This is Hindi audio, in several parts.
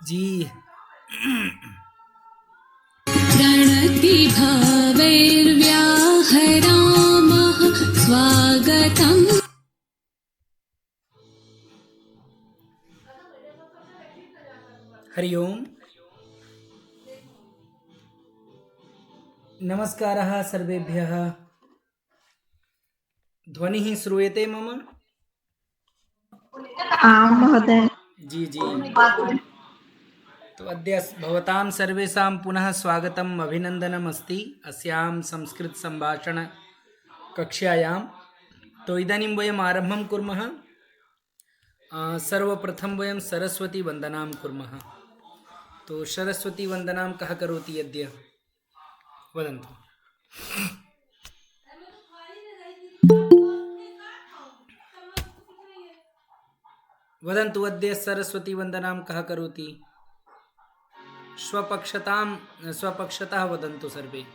जी। प्रणतिभावैर्व्याहरामः स्वागतम्। हरि ओम। नमस्कारः सर्वेभ्यः। ध्वनिः श्रूयते मम? आं महोदय। जी जी। तो अद्य भवतां सर्वेषां पुनः स्वागतम् अभिनन्दनम् अस्ति अस्यां संस्कृतसम्भाषणकक्ष्यायां। तो इदानीं वयम् आरम्भं कुर्मः। सर्वप्रथम वयं सरस्वतीवन्दनां कुर्मः। तो सरस्वतीवन्दनां कः करोति अद्य? वदन्तु। वदन्तु अद्य सरस्वतीवन्दनां कः करोति? स्वपक्षतः वदन्तु सर्वे।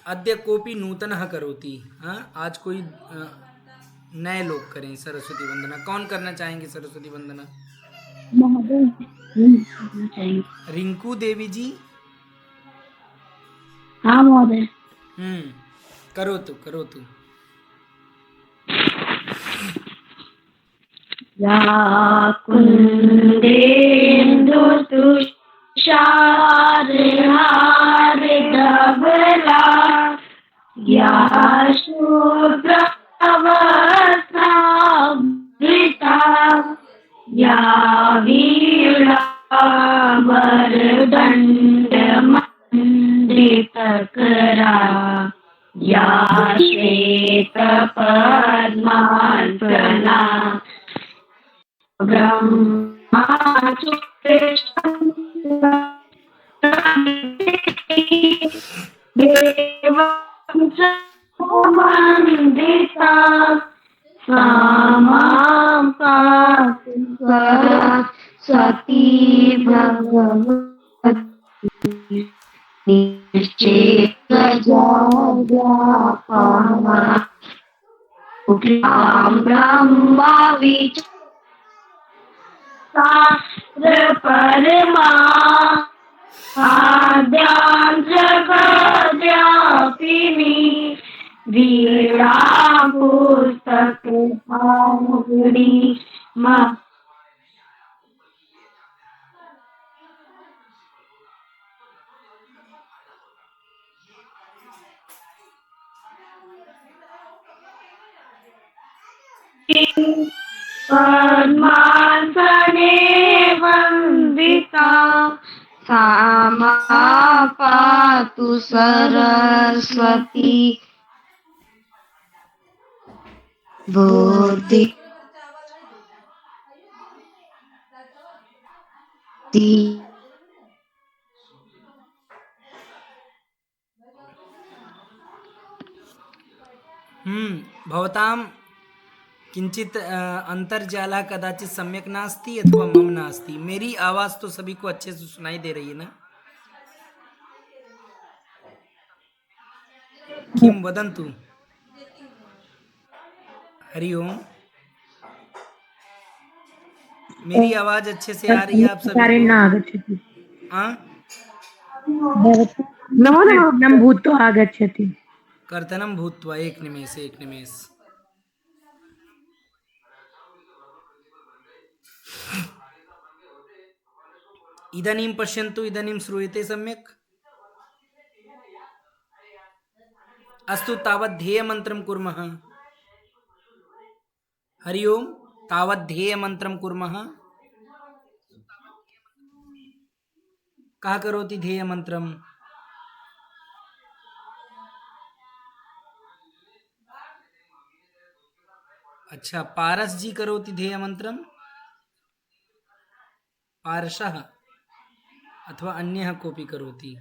अद्य कोऽपि नूतनः करोति। आज कोई नए लोग करें सरस्वती वंदना। कौन करना चाहेंगे सरस्वती वंदना? महोदय करना चाहिए। रिंकू देवी जी। हाँ महोदय। करोतु करोतु। या कुन्देन्दु तुषारहारधवला या शुभ्रवस्त्रावृता या वीणावरदण्डमण्डितकरा या श्वेतपद्मासना ब्रह्मा देवं च वन्दिता सा मां पातु सरस्वती भगवती निश्चेतजाड्यापहा ब्रह्मा परमा आद्यां जगद्व्यापिनी वीणा पुस्तकपाणि पद्मासने वन्दिता सा मां पातु सरस्वती बुद्धि भवतां किंचित अंतर्जालः कदाचित सम्यक नास्ति अथवा मम नास्ति। मेरी आवाज़ तो सभी को अच्छे से सुनाई दे रही है ना? किं वदन्तु। हरि ओम। मेरी आवाज़ अच्छे से आ रही है आप सभी को? नमो भूत्वा आगच्छति। कर्तनं भूत्वा एक निमेष। इदानीं पश्यन्तु। इदानीं श्रूयते सम्यक्? अस्तु, तावत् ध्येयमन्त्रं कुर्मः। हरि ओम। तावत् ध्येयमन्त्रं कुर्मः। कः करोति ध्येयमन्त्रम्? अच्छा, पारस जी करोति ध्येयमन्त्रम्। पारसः अथवा अन्यः कोऽपि करोति।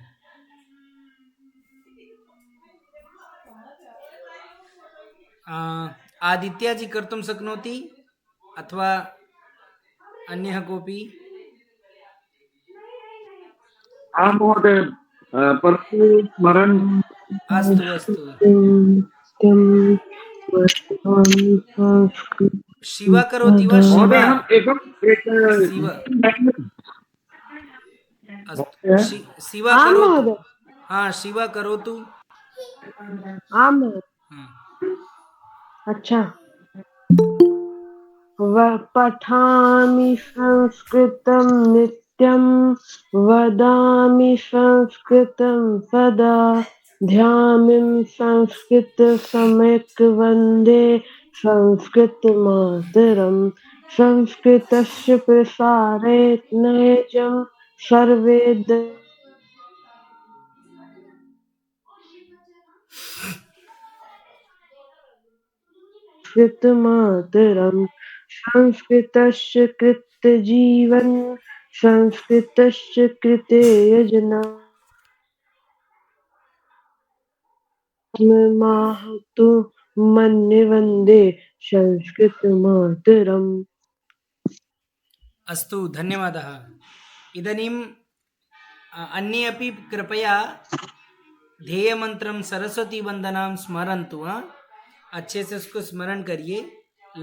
आदित्य जी कर्तुं शक्नोति अथवा अन्यः कोऽपि? आं महोदय, परन्तु स्मरन्। अस्तु अस्तु। शिवा करोति वा महोदय शिवा हम एकम एक शिव महोदय, शिवा आं करोतु महोदय हाँ शिवा करोतु आं महोदय हाँ। अच्छा पठामि संस्कृतं नित्यं वदामि संस्कृतं सदा ध्यामिं संस्कृतसम्यक् वन्दे संस्कृतमातरं संस्कृतस्य प्रसारे नैजं सर्वे संस्कृतमातरं संस्कृतस्य कृतजीवन् संस्कृतस्य कृते यजना मातु मन्ये वन्दे संस्कृतमातरम्। अस्तु धन्यवादः इदानीं अन्ये अपि कृपया ध्येयमन्त्रं सरस्वती वंदनां स्मरन्तु हाँ अच्छे से उसको स्मरण करिए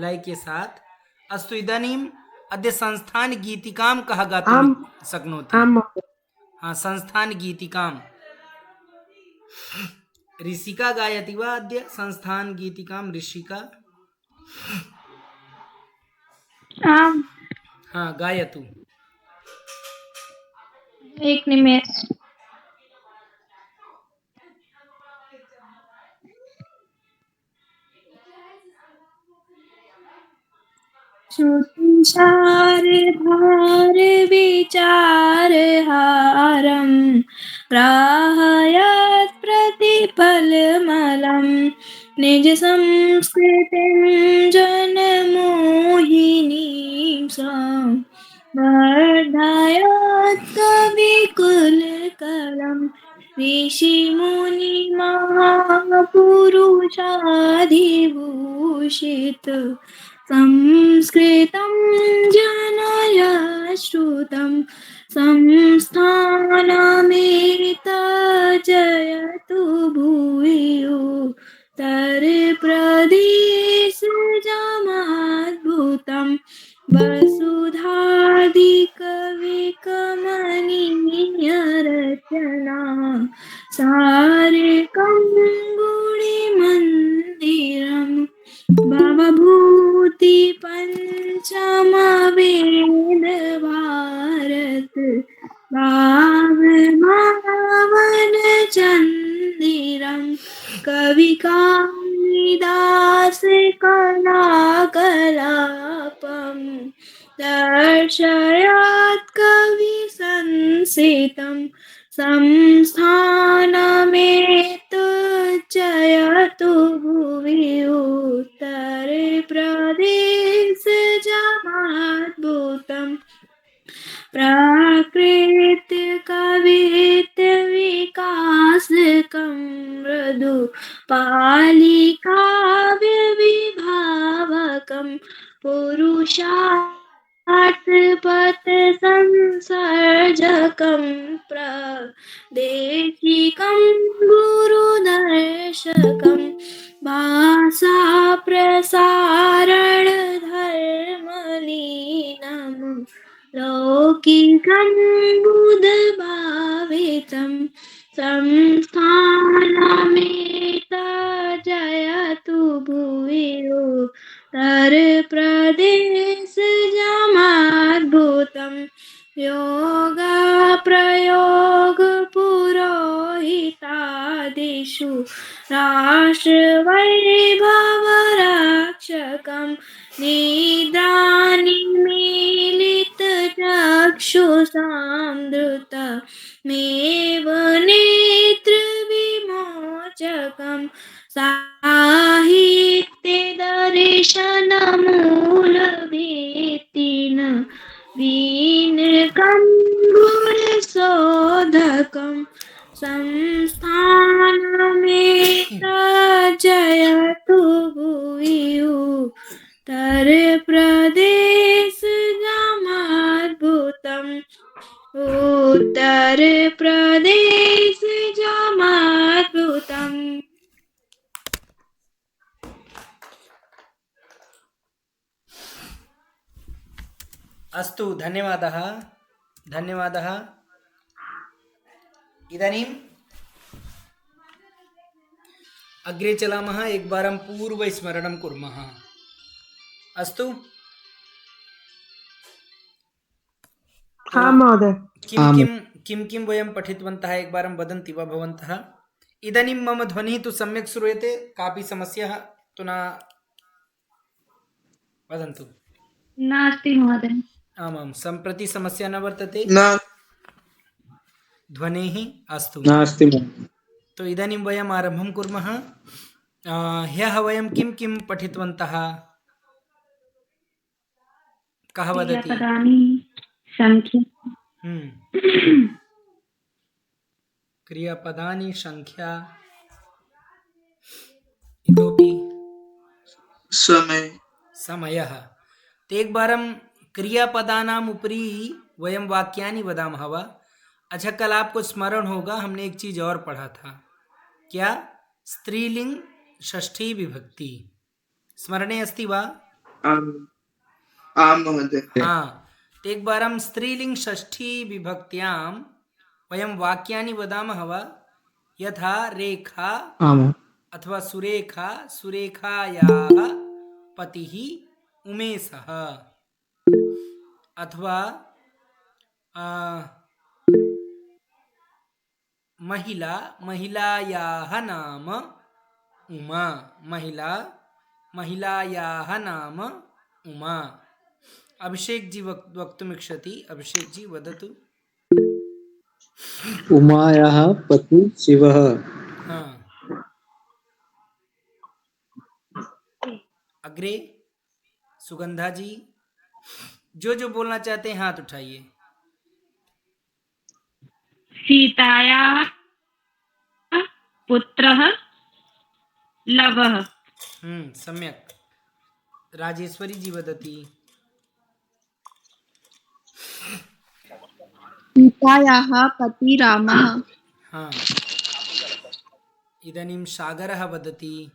लय के साथ अस्तु इदानीम् अद्य संस्थान गीतिकां कः गातुं आम् शक्नोति आम् हाँ संस्थान गीतिकां ऋषिका गायति वा अद्य संस्थान गीतिकां ऋषिका आम् हाँ गायतु एक निमेष श्रुतिसार भार विचार हारं ग्राहयात् प्रतिफलमलं निज संस्कृतिं जनमोहिनीं सां वर्धयात् कविकुलकलं ऋषिमुनिमहापुरुषाधिभूषित संस्कृतं जनय श्रुतं संस्थानमेतजयतु भूयो तरप्रदेशजमाद्भुतं वसुधादिकविकमनीयरचना सारिकं गुणिमन्दिरम् भवभूति पंचमवेद भारत भावमान चंदिरम कवि कालिदास कलाकलापम दर्शयात् कवि संसितं संस्थानमेतज्जयतु भुवि उत्तरे प्रदेशजमाद्भुतम् प्राकृतिकवित्तविकासकं मृदु पालिकाव्यविभावकं पुरुषार्थपथ संसर्जकं प्रदेशिकं गुरुदर्शकं भाषा प्रसारण धर्मलीनम् लौकिकं बुधभावितं संस्थानमेतजयतु भुवि उत्तरप्रदेशजमाद्भुतं योगप्रयोगपुरोहितादिषु राष्ट्रवैभवरक्षकं निद्रानिमीलितचक्षुषां धृतमेव नेत्रविमोचकं साहित्यदर्शनमूलभित्तिन वीनकं गुणशोधकं संस्थानमेतजयतु भुवि उत्तरप्रदेशजमाद्भुतम् उत्तरप्रदेशजमाद्भुतम् अस्तु, धन्यवादः धन्यवादः। इदानीं अग्रे चलामः, एकवारं पूर्वस्मरणं कुर्मः। अस्तु, हाँ महोदय। किं किं वयं पठितवन्तः एकवारं वदन्ति वा भवन्तः? इदानीं मम ध्वनिः तु सम्यक् श्रूयते, कापि समस्या तु न? वदन्तु। नास्ति महोदय। आमां, सम्प्रति समस्या न वर्तते न ध्वनेः? अस्तु, नास्ति। तो इदानीं वयम् आरम्भं कुर्मः। ह्यः वयं किं किं पठितवन्तः? कः वदति? क्रियापदानि संख्या क्रियापदानि संख्या, इतोपि समय समयः। तो एकवारं क्रियापदानाम् उपरि वयं वाक्यानि वदामः वा? अच्छा, कल आपको स्मरण होगा, हमने एक चीज़ और पढ़ा था। क्या? स्त्रीलिंग षष्ठी विभक्ति। स्मरणे अस्ति वा? आम् आम् महोदय। हाँ, तो एकवारं स्त्रीलिंग षष्ठी विभक्त्यां वयं वाक्यानि वदामः वा? यथा रेखा अथवा सुरेखा, सुरेखायाः पतिः उमेशः, अथवा महिला, महिलायाः नाम उमा, महिला, महिलायाः नाम उमा। अभिषेक जी वक्तुमिच्छति। अभिषेक जी वदतु। उमायाः पति शिवः। हाँ, अग्रे सुगंधा जी, जो बोलना चाहते हैं हाथ उठाइए। सीतायाः पुत्रः लवः। सम्यक्। राजेश्वरी जी वदति। सीतायाः पति रामः। हाँ, इदानीं सागरः वदति।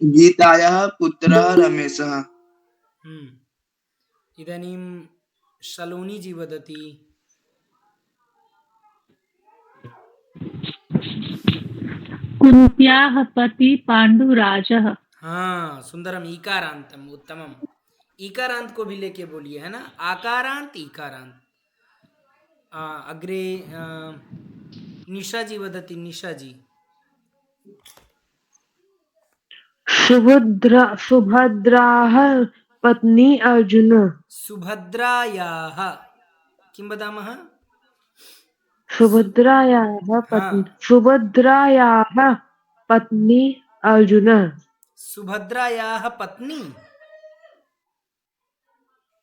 गीतायाः पुत्रः रमेशः। इदानीं सलोनी जी वदति। कुन्त्याः पति पाण्डुराजः। हाँ, सुंदरम, ईकारांतम, उत्तमम। ईकारांत को भी लेके बोलिए, है ना? आकारांत, ईकारांत। अग्रे निशा जी वदति। निशा जी। सुभद्राः पत्नी अर्जुन। सुभद्रायाः किं वदामः? सुभद्रायाः पत्नी, हाँ, सुभद्रायाः पत्नी अर्जुन। सुभद्रायाः पत्नी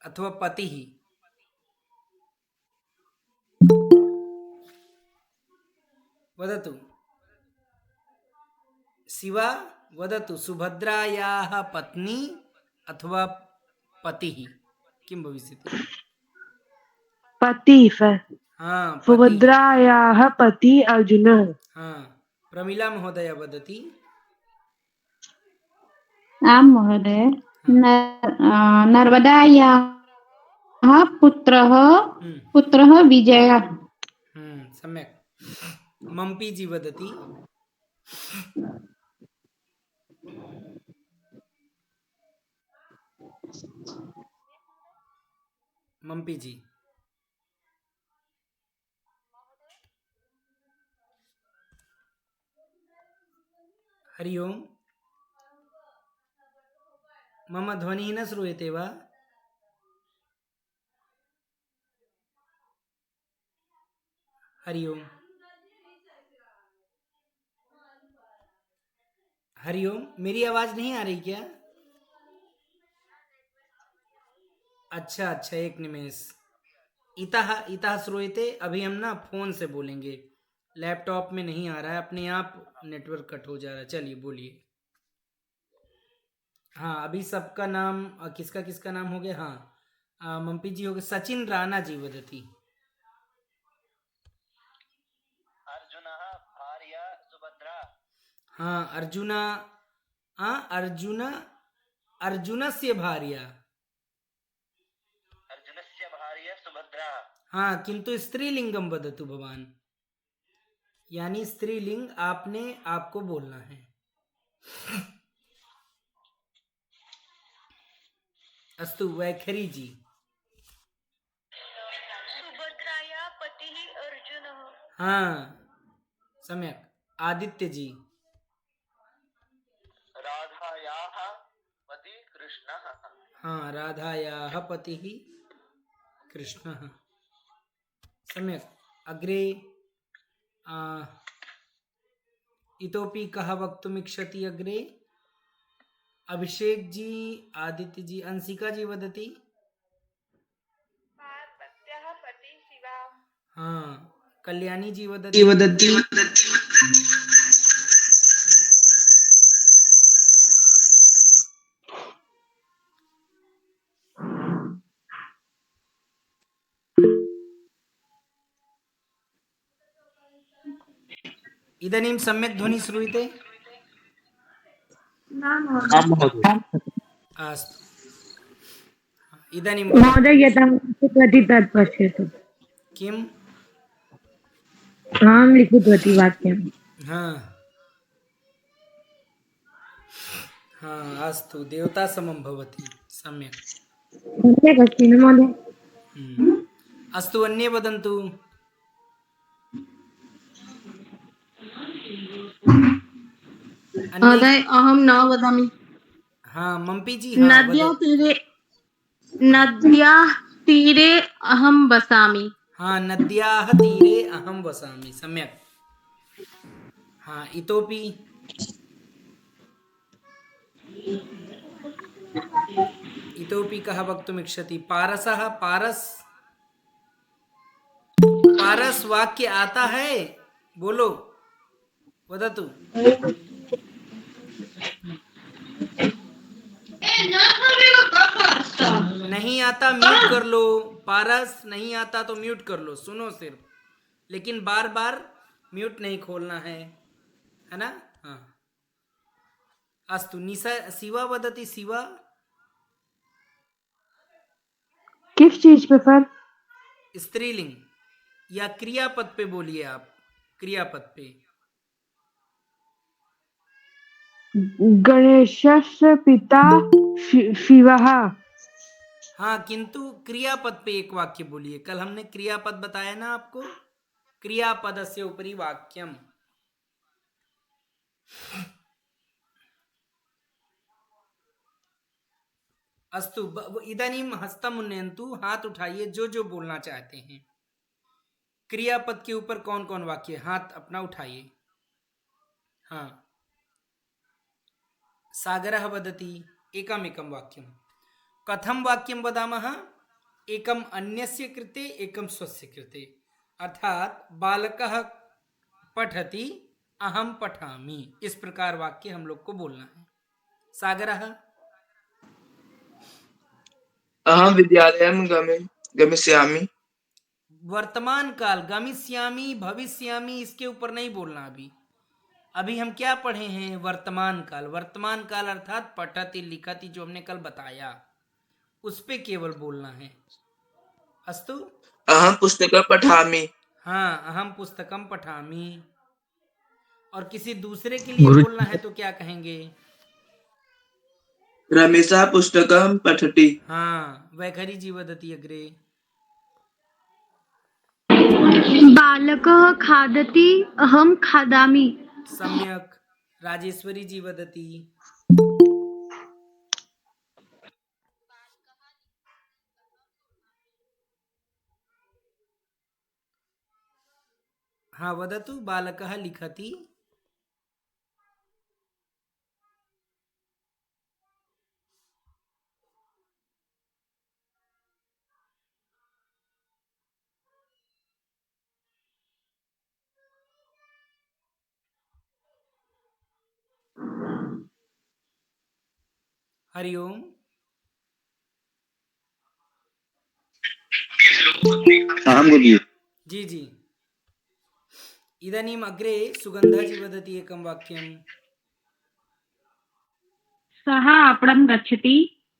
अथवा पतिः? वदतु शिवा, वदतु। सुभद्रायाः पत्नी अथवा पतिः किं भविष्यति? पति। हाँ, पति। सुभद्रायाः पति अर्जुन। हाँ, प्रमीला महोदया वदति। आं महोदय। नर्मदायाः पुत्रः विजयः। सम्यक्। मम्पी जी वदति। मम्पी जी। हरि ओम। मम ध्वनिः न श्रूयते वा? हरि ओम। हरि ओम। मेरी आवाज नहीं आ रही क्या? अच्छा अच्छा, एक निमेष। इतः इतः श्रूयते। अभी हम ना फोन से बोलेंगे, लैपटॉप में नहीं आ रहा है, अपने आप नेटवर्क कट हो जा रहा है। चलिए बोलिए। हाँ, अभी सबका नाम किसका किसका नाम हो गया? हाँ, मम्पी जी हो गए। सचिन राणा जी वदति। अर्जुनः भार्या सुभद्रा। हाँ, अर्जुन अर्जुनस्य भार्या। अर्जुनस्य भार्या सुभद्रा। हाँ, किंतु स्त्रीलिंगम वदतु भवान, यानी स्त्रीलिंग आपने आपको बोलना है। अस्तु वैखरी जी। सुभद्राया पतिः अर्जुनः। हाँ, सम्यक। आदित्य जी। राधायाः पति कृष्णः। हाँ, राधायाः पतिः कृष्णः। सम्यक। अग्रे इतोपि कः वक्तुमिच्छति अग्रे? अभिषेक जी, आदित्य जी, अंशिका जी वदति। पार्वत्याः पतिः शिवः। हाँ, कल्याणी जी वदति। इदानीं सम्यक् ध्वनिः श्रूयते? आं महोदय। अस्तु, इदानीं महोदय यदा लिखितवती तत् पश्यतु। किम्? अहं लिखितवती वाक्यं। हाँ हाँ, अस्तु, देवता समं भवति। सम्यक्। सम्यक् अस्ति न महोदय? अस्तु, अन्ये वदन्तु। महोदय अहं न वदामि। हाँ, मम्पी जी। हाँ, नद्याः तीरे अहं वसामि। हाँ, नद्याः तीरे अहं वसामि। सम्यक्। हाँ, इतोपि कः वक्तुमिच्छति? पारसः। पारस वाक्य आता है? बोलो, वदतु। नहीं आता म्यूट कर लो। पारस नहीं आता तो म्यूट कर लो, सुनो सिर्फ, लेकिन बार बार म्यूट नहीं खोलना है ना? हाँ, अस्तु। निशा, शिवा वदति। शिवा, किस चीज पे सर? स्त्रीलिंग या क्रियापद पे बोलिए आप। क्रियापद पे। गणेशस्य पिता शिवः। हाँ, किंतु क्रियापद पे एक वाक्य बोलिए। कल हमने क्रियापद बताया ना आपको। क्रियापदस्य उपरि वाक्यम। अस्तु, इदानीं हस्तम उन्नयन्तु। हाथ उठाइए जो जो बोलना चाहते हैं। क्रियापद के ऊपर कौन कौन वाक्य? हाथ अपना उठाइए। हाँ, सागरः वदति। एकमेकं वाक्यं। कथं वाक्यं वदामः? एकम् अन्यस्य कृते, एकं स्वस्य कृते। अर्थात बालकः पठति, अहं पठामि। इस प्रकार वाक्य हम लोग को बोलना है। सागरः। अहं विद्यालयं गमिष्यामि। वर्तमान काल। गमिष्यामि, भविष्यामि, इसके ऊपर नहीं बोलना। अभी हम क्या पढ़े हैं? वर्तमान काल। वर्तमान काल अर्थात पठति लिखति, जो हमने कल बताया, उस पे केवल बोलना है। अस्तु। अहं पुस्तकं पठामि। हाँ, अहम पुस्तकम पठामि। और किसी दूसरे के लिए बोलना है तो क्या कहेंगे? रमेशः पुस्तकं पठति। हाँ, वैखरी जी वदति अग्रे। बालकः खादति अहं खादामि। सम्यक। राजेश्वरी जी वदति। हाँ, वदतु। बालकः लिखति। हरिओम। हाँ बोलिए। जी जी। इदानीम् अग्रे सुगंधा जी वदति एकं वाक्यं। सः आपणं गच्छति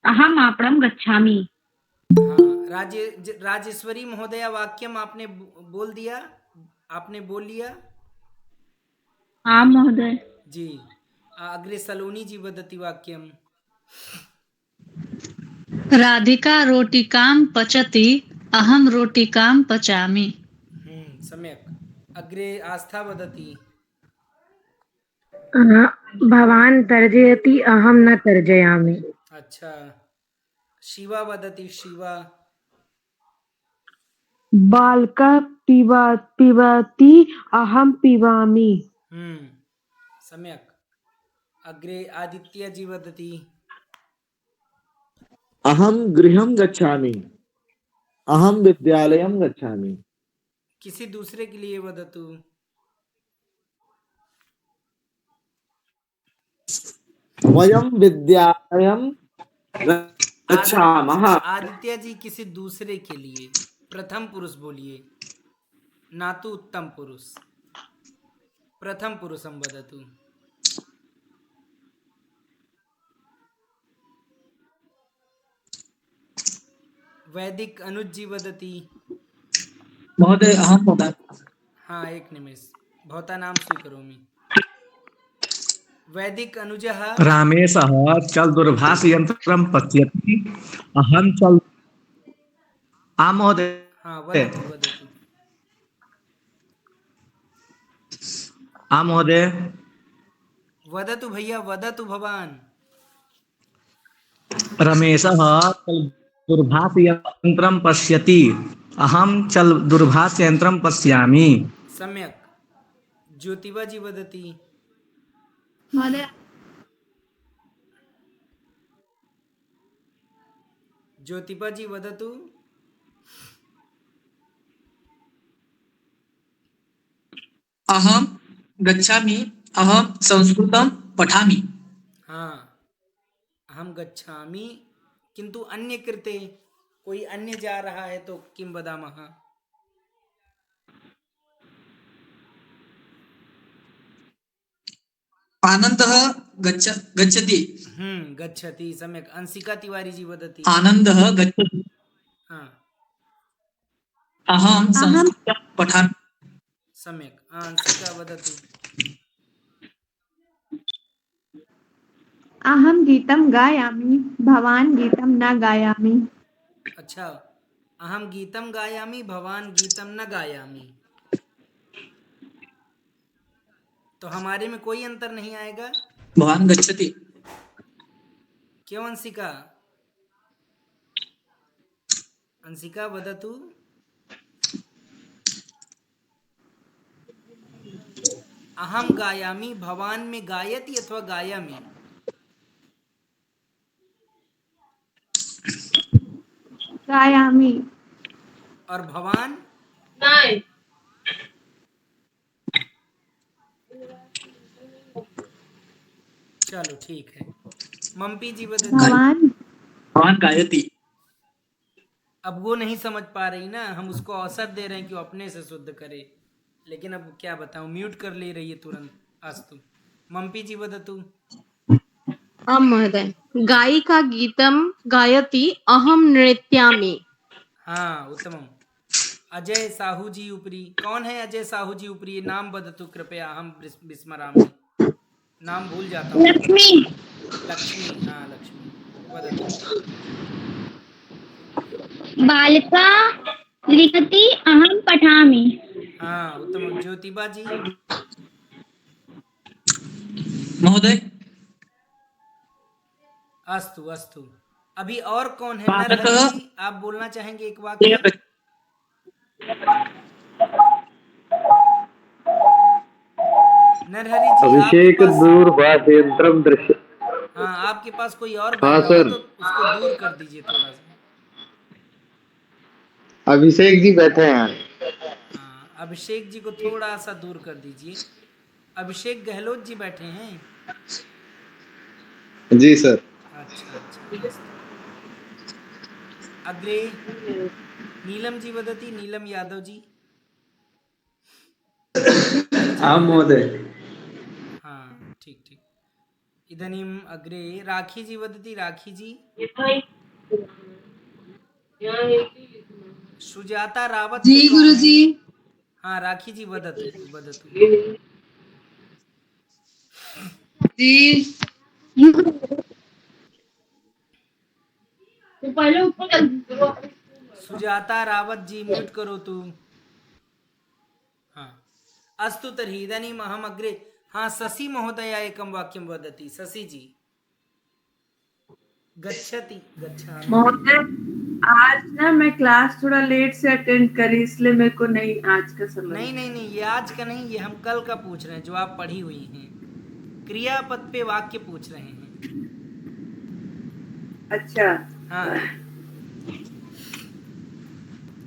अहम् आपणं गच्छामि हाँ राजेश्वरी महोदया वाक्यम आपने बोल दिया, आपने बोल लिया आं महोदय जी। अग्रे सलोनी जी वदति वाक्यम। राधिका रोटिकां पचति अहं रोटिकां पचामि सम्यक्। अग्रे आस्था वदति। भवान् तर्जयति अहं न तर्जयामि। अच्छा। शिवा वदति। शिवा। बालकः पिबति अहं पिबामि सम्यक्। अग्रे आदित्य जी वदति। अहं गृहं गच्छामि अहं विद्यालयं गच्छामि किसी दूसरे के लिए वदतु। वयं विद्यालयं गच्छामः। आदित्य जी किसी दूसरे के लिए प्रथम पुरुष बोलिए, ना तो उत्तम पुरुष। प्रथम पुरुषं वदतु। वैदिक अनुज जी वदति। महोदय अहं वदामि। हाँ एक निमेष, भवता नाम स्वीकरोमि। वैदिक अनुजः। रामेशः चल दूरभाषयन्त्रं पश्यति अहं चल। आं महोदय। हाँ वदतु वदतु। आं महोदय। वदतु भैया वदतु भवान्। रमेशः चल दूरभाषयन्त्रं पश्यति अहं चल दूरभाषयन्त्रं पश्यामि सम्यक्। ज्योतिबा जी वदति। महोदय ज्योतिबा जी वदतु। अहं गच्छामि अहं संस्कृतं पठामि। हाँ अहम गच्छामि किंतु अन्य कृते, कोई अन्य जा रहा है तो किम वदामः। आनन्दः गच्छति। गच्छति सम्यक्। अंशिका तिवारी जी वदति। आनन्दः गच्छति। हाँ अहं संस्कृतं पठामि। सम्यक्। अंशिका वदतु। अहं गीतं गायामि भवान् गीतं न गायामि अच्छा, अहम गीतम गायामि भवान गीतम न गायामि, तो हमारे में कोई अंतर नहीं आएगा। भवान् गच्छति। क्यों अंशिका? अंशिका वदतु। अहम गायामि भवान में गायति अथवा गायामि? गायामि। और भवान? चलो ठीक है। मम्पी जी वदती। भवान गायति। अब वो नहीं समझ पा रही ना, हम उसको अवसर दे रहे हैं कि वो अपने से शुद्ध करे, लेकिन अब क्या बताऊं, म्यूट कर ले रही है तुरंत। अस्तु। मम्पी जी वदतु। आं महोदय गायिका गीतं गायति अहं नृत्यामि। हाँ उत्तमम। अजय साहू जी उपरी। कौन है अजय साहू जी उपरी? नाम वदतु कृपया, अहम विस्मरामि। नाम भूल जाता हूँ। लक्ष्मी। लक्ष्मी। हाँ लक्ष्मी वदतु। बालिका लिखति अहं पठामि। हाँ उत्तमम। ज्योतिबा जी। महोदय अस्तु अस्तु। अभी और कौन है? नरहरि जी, आप बोलना चाहेंगे एक वाक्य? नरहरि जी अभिषेक दूरभाषयंत्रम दृश्य। हाँ आपके पास कोई और हाँ बैठा हो सर। तो उसको दूर कर दीजिए थोड़ा सा। अभिषेक जी बैठे हैं। हाँ अभिषेक जी को थोड़ा सा दूर कर दीजिए। अभिषेक गहलोत जी बैठे हैं। जी सर। अच्छा अच्छा। अग्रे नीलम जी वदति। नीलम यादव जी। आम महोदय। हाँ ठीक ठीक। इदानीम् अग्रे राखी जी वदति। राखी जी। सुजाता रावत जी ये कौन है? गुरुजी। हाँ राखी जी वदतु वदतु। जी सुजाता रावत जी म्यूट करोतु। हाँ अस्तु तर्हि इदानीम् अहम् अग्रे। हाँ शशि महोदय एकं वाक्यं वदति। शशि जी। गच्छति गच्छामि। महोदय आज ना मैं क्लास थोड़ा लेट से अटेंड करी, इसलिए मेरे को नहीं आज का समझ। नहीं नहीं नहीं, ये आज का नहीं, ये हम कल का पूछ रहे हैं जो आप पढ़ी हुई हैं। क्रियापद पे वाक्य पूछ रहे हैं। अच्छा हाँ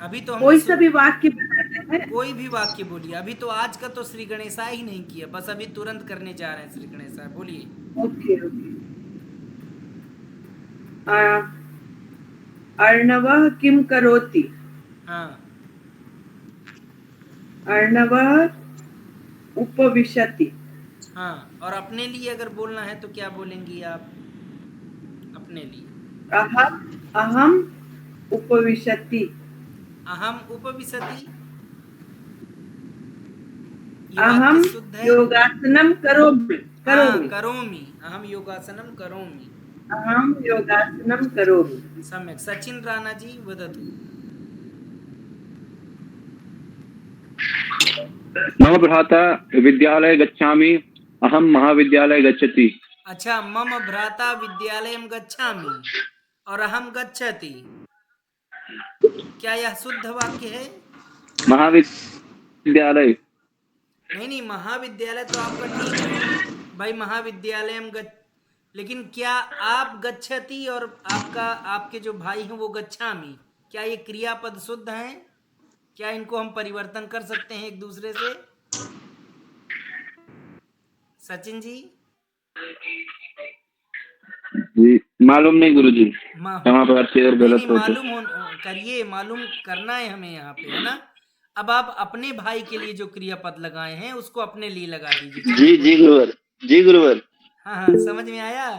अभी तो कोई हमने सा भी वाक्य बताते हैं। कोई भी वाक्य बोलिए। अभी तो आज का तो श्री गणेशाय ही नहीं किया, बस अभी तुरंत करने जा रहे हैं श्री गणेशाय। बोलिए। Okay okay. अर्णवः किम करोति? हाँ अर्णवः उपविशति। हाँ और अपने लिए अगर बोलना है तो क्या बोलेंगी आप अपने लिए? अहम उपविशति। अहम उपविशति। ये अहम वाक्य शुद्ध है। योगासनम करोमि। हाँ करोमि। अहम योगासनम करोमि। अहम योगासनम करोमि। सम्यक। सचिन राणा जी वदतु। मम भ्राता विद्यालय गच्छामि, अहम महाविद्यालय गच्छति। अच्छा, मम भ्राता विद्यालयं गच्छामि और अहम गच्छति, क्या यह शुद्ध वाक्य है? महाविद्यालय। नहीं नहीं, महाविद्यालय तो आपका ठीक है भाई, महाविद्यालयम लेकिन क्या आप गच्छति और आपके जो भाई हैं वो गच्छामि, क्या ये क्रियापद शुद्ध हैं? क्या इनको हम परिवर्तन कर सकते हैं एक दूसरे से? सचिन जी। जी मालूम नहीं गुरुजी, यहाँ पर शेर गलत हो मालूम करिए, मालूम करना है हमें यहाँ पे, है ना? अब आप अपने भाई के लिए जो क्रियापद लगाए हैं उसको अपने लिए लगा दीजिए। जी जी गुरुवर, जी गुरुवर। हाँ हाँ समझ में आया?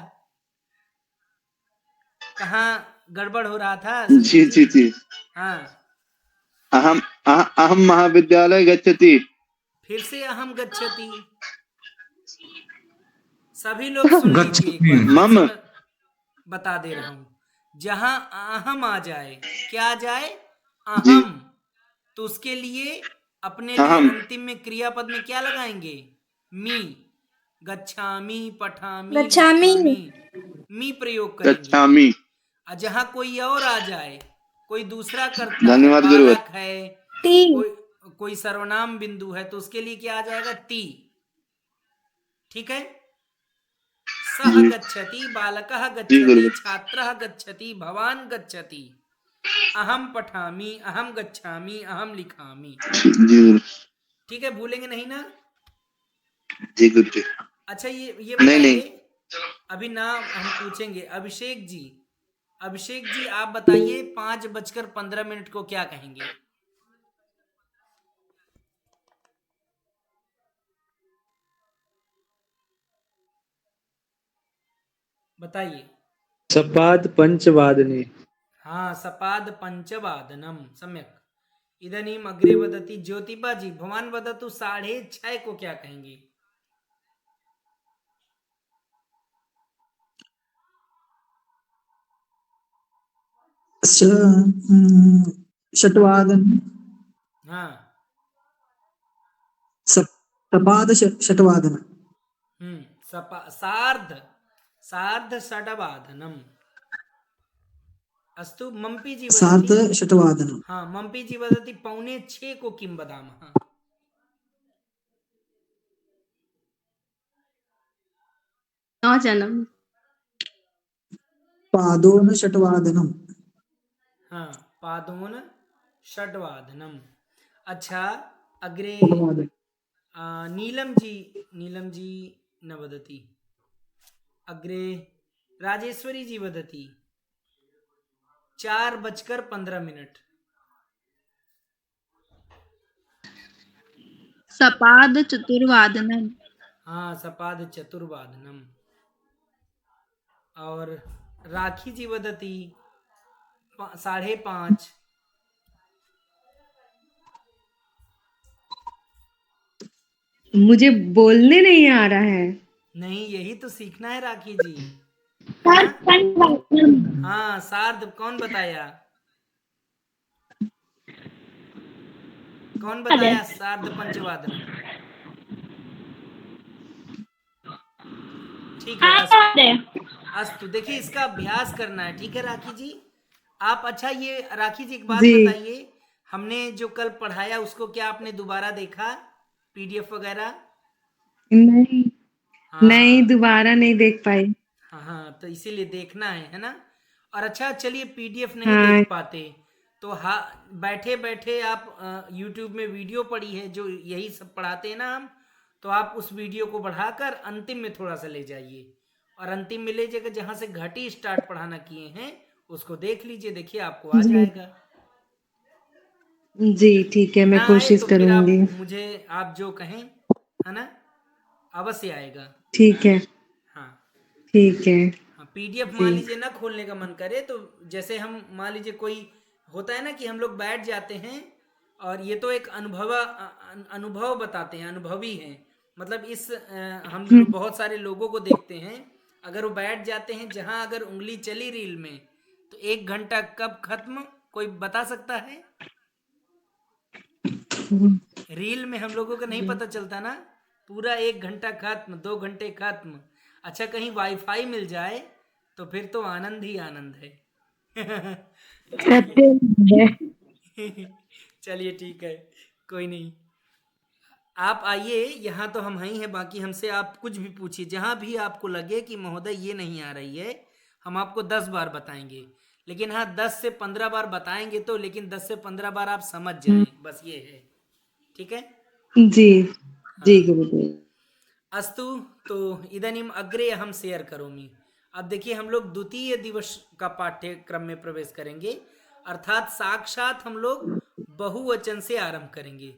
कहाँ गड़बड़ हो रहा था? जी जी जी। हाँ अहम महाविद्यालय गच्छति। फिर से अहम गच्छति। सभी लोग सुन लीजिए, एक बार मम बता दे रहा हूं, जहां अहम आ जाए, क्या आ जाए? अहम, तो उसके लिए अपने लिए अंतिम में क्रियापद में क्या लगाएंगे? मी। गच्छामी, पठामी, गच्छामि। मी प्रयोग करेंगे। गच्छामि। और जहां कोई और आ जाए, कोई दूसरा करता है, धन्यवाद गुरुवर। बालक है, कोई सर्वनाम बिंदु है, तो उसके लिए क्या आ जाएगा? ती। ठीक है? सह गच्छति, बालकः गच्छति, छात्रः गच्छति, भवान गच्छति, अहम पठामि, अहम गच्छामि, अहम लिखामि। ठीक है, भूलेंगे नहीं ना? जी गुरुजी। अच्छा ये बताइए, अभी नाम हम पूछेंगे। अभिषेक जी, अभिषेक जी आप बताइए 5:15 को क्या कहेंगे? बताइए। सपाद पंचवादने। हाँ सपाद पंचवादनम, सम्यक। इदानीम अग्रे वदति ज्योतिबा जी, भवान वदतु 6:30 को क्या कहेंगे? षट्वादन। हाँ सपाद षट्वादन। सार्ध षड्वादनम। अस्तु मम्पी जी सार्ध वदति। षट्वादन। हाँ मम्पी जी वदति 5:45 को किम वदामः? न जानामि। पादोन षट्वादनम। हाँ पादोन षड्वादनम। अच्छा अग्रे नीलम जी न वदति। अग्रे राजेश्वरी जी वदति 4:15। सपाद चतुर्वादनम। हाँ सपाद चतुर्वादनम। और राखी जी वदती 5:30। मुझे बोलने नहीं आ रहा है। नहीं, यही तो सीखना है राखी जी। पंचवादनम। हाँ, सार्ध कौन बताया? कौन बताया सार्ध पंचवादनम? ठीक है, अस्तु। देखिए, इसका अभ्यास करना है, ठीक है राखी जी। आप अच्छा, ये राखी जी एक बात जी। बताइए, हमने जो कल पढ़ाया उसको क्या आपने दोबारा देखा, पीडीएफ वगैरह? नहीं, हाँ नहीं दोबारा नहीं देख पाई। हाँ हाँ, तो इसीलिए देखना है ना। और अच्छा, चलिए पीडीएफ नहीं हाँ। देख पाते तो हाँ, बैठे बैठे आप यूट्यूब में वीडियो पड़ी है जो यही सब पढ़ाते हैं ना हम, तो आप उस वीडियो को बढ़ाकर अंतिम में थोड़ा सा ले जाइए, और अंतिम में ले जाकर जहाँ से घटी स्टार्ट पढ़ाना किए हैं उसको देख लीजिए, देखिए आपको आ जाएगा। जी ठीक है, मैं ना आए कोशिश तो फिर आप करूंगी। मुझे आप जो कहें, है ना, अवश्य आएगा। ठीक है, हाँ ठीक है। हाँ, पीडीएफ जी। मान लीजिए ना खोलने का मन करे तो, जैसे हम मान लीजिए कोई होता है ना कि हम लोग बैठ जाते हैं, और ये तो एक अनुभव बताते हैं, अनुभवी हैं, मतलब हम लोग बहुत सारे लोगों को देखते हैं, अगर वो बैठ जाते हैं जहां अगर उंगली चली रील में तो 1 घंटा कब खत्म कोई बता सकता है? रील में हम लोगों को नहीं पता चलता ना, पूरा 1 घंटा खत्म, 2 घंटे खत्म। अच्छा, कहीं वाईफाई मिल जाए तो फिर तो आनंद ही आनंद है। चलिए ठीक है, कोई नहीं। आप आइए, यहाँ तो हम ही हैं, बाकी हमसे आप कुछ भी पूछिए, जहाँ भी आपको लगे कि महोदय ये नहीं आ रही है, हम आपको 10 बार बताएंगे, लेकिन हाँ 10 से 15 बार बताएंगे तो, लेकिन 10 से 15 बार आप समझ जाएं, बस ये है, ठीक है। जी जी गुरुदेव। अस्तु, तो इदानीम अग्रे अहम शेयर करोमि। अब देखिए, हम लोग द्वितीय दिवस का पाठ्यक्रम में प्रवेश करेंगे, अर्थात साक्षात हम लोग बहुवचन से आरंभ करेंगे,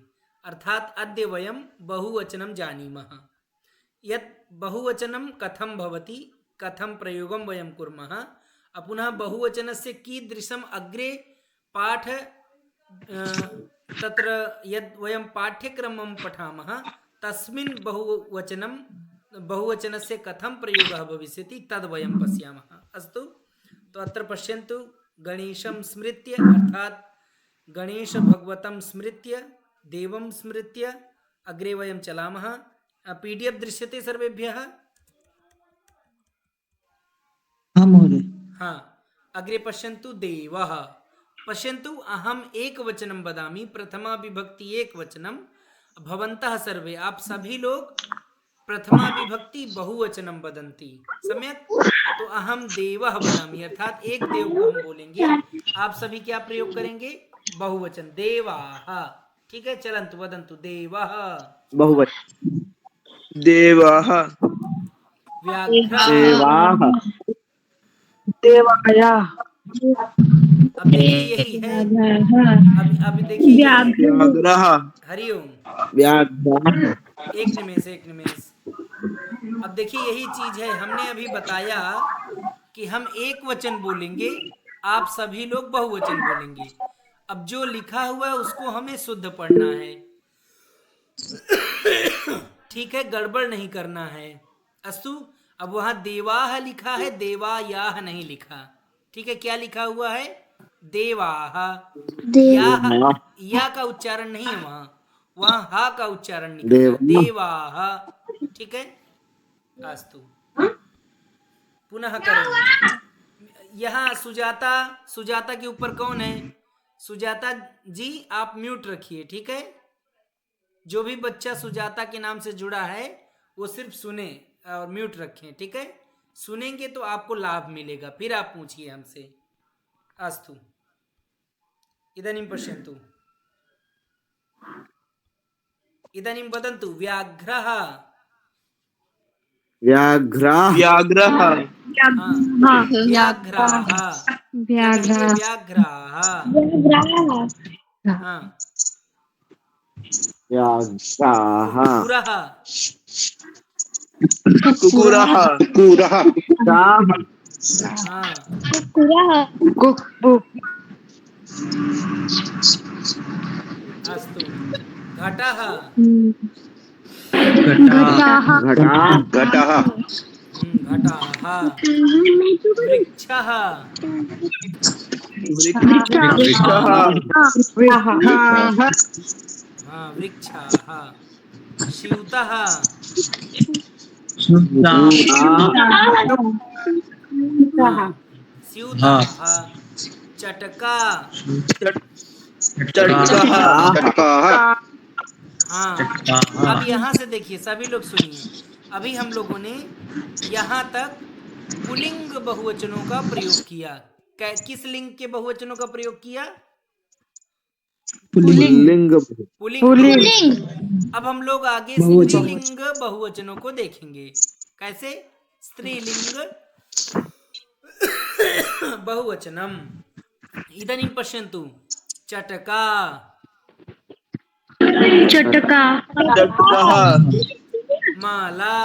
अर्थात अद्य वयम बहुवचनम जानीमः। यत् बहुवचनम कथम भवति, कथम प्रयोगम वयम कुर्मः, पुनः बहुवचनस्य कीदृशम अग्रे पाठ तत्र यद् वयं पाठ्यक्रमं पठामः तस्मिन् बहुवचनस्य कथं प्रयोगः भविष्यति तद् वयं पश्यामः। अस्तु, तो अत्र पश्यन्तु, गणेशं स्मृत्य, अर्थात गणेश भगवतं स्मृत्य, देवं स्मृत्य अग्रे वयं चलामः। पीडीएफ दृश्यते सर्वेभ्यः? हाँ महोदय। हाँ, अग्रे पश्यन्तु, देवः। पश्यन्तु, अहम एक वचनम वदामि, प्रथमा विभक्ति एक वचनम, भवन्तः सर्वे, आप सभी लोग प्रथमा विभक्ति बहुवचनम वदन्ति, सम्यक। तो अहम देवः वदामि, अर्थात एक देव को हम बोलेंगे, आप सभी क्या प्रयोग करेंगे? बहुवचन, देवाः, ठीक है। चलन्तु वदन्तु, देवः, बहुवचन, देवाः, व्याघ्राः, देवाः, देवाया। अब देखिए यही है, अब देखिए व्याघ्रः, हरिओम, व्याघ्राः। एक निमेष। अब देखिए यही चीज है, हमने अभी बताया कि हम एक वचन बोलेंगे, आप सभी लोग बहुवचन बोलेंगे। अब जो लिखा हुआ है उसको हमें शुद्ध पढ़ना है, ठीक है, गड़बड़ नहीं करना है। अस्तु, अब वहां देवाह लिखा है, देवायाह नहीं लिखा, ठीक है। क्या लिखा हुआ है? देवाह। या का उच्चारण नहीं है वहां हा का उच्चारण निकला है, देवाह, ठीक है। अस्तु, पुनः करेंगे। यहाँ सुजाता के ऊपर कौन है? सुजाता जी, आप म्यूट रखिए, ठीक है। जो भी बच्चा सुजाता के नाम से जुड़ा है वो सिर्फ सुने और म्यूट रखें, ठीक है। सुनेंगे तो आपको लाभ मिलेगा, फिर आप पूछिए हमसे। अस्तु, इदानीं पश्यन्तु, इदानीं वदन्तु, व्याघ्रः, व्याघ्राः, व्याघ्रः, व्याघ्राः, व्याघ्राः, हाँ, व्याघ्राः, कुकुरः, कुकुरः, शाः, हाँ अस्तु घटः घटाः घटः घटाः वृक्षः हाँ वृक्षाः स्यूतः हाँ स्यूताः चटका चटकाः हाँ अब यहाँ से देखिए सभी लोग सुनिए, अभी हम लोगों ने यहाँ तक पुल्लिंग बहुवचनों का प्रयोग किया। किस लिंग के बहुवचनों का प्रयोग किया? Pulling pulling. अब हम लोग आगे स्त्रीलिंग बहुवचनों को देखेंगे। कैसे? स्त्रीलिंग बहुवचनम इदानीं पश्यन्तु। चटका माला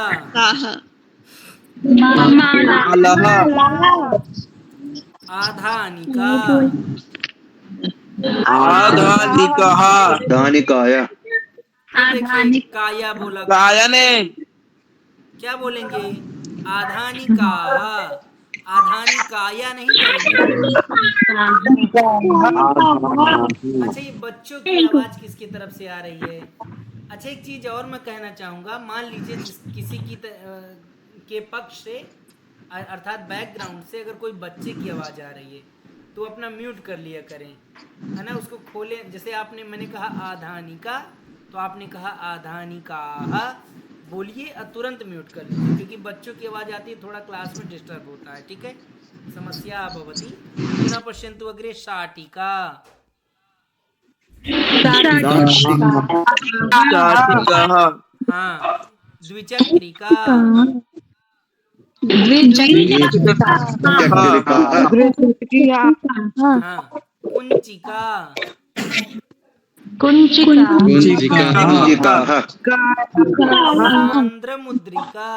आधानिका दानिकाय देखिए काया बोला, काया ने क्या बोलेंगे? आधानिका, आधानिकाया नहीं बोलेंगे। अच्छा ये बच्चों की आवाज किसकी तरफ से आ रही है? अच्छा एक चीज और मैं कहना चाहूंगा, मान लीजिए किसी की के पक्ष से अर्थात बैकग्राउंड से अगर कोई बच्चे की आवाज आ रही है तो अपना म्यूट कर लिया करें, है ना, उसको खोलें। जैसे आपने मैंने कहा आधानिका तो आपने कहा आधानिका बोलिए और तुरंत म्यूट कर लीजिए, क्योंकि बच्चों की आवाज आती है, थोड़ा क्लास में डिस्टर्ब होता है। ठीक है, समस्या भवति। पुनः पश्यन्तु अग्रे। शाटिका हाँ द्विचक्रिका हाँ कुंचिका सांद्रमुद्रिका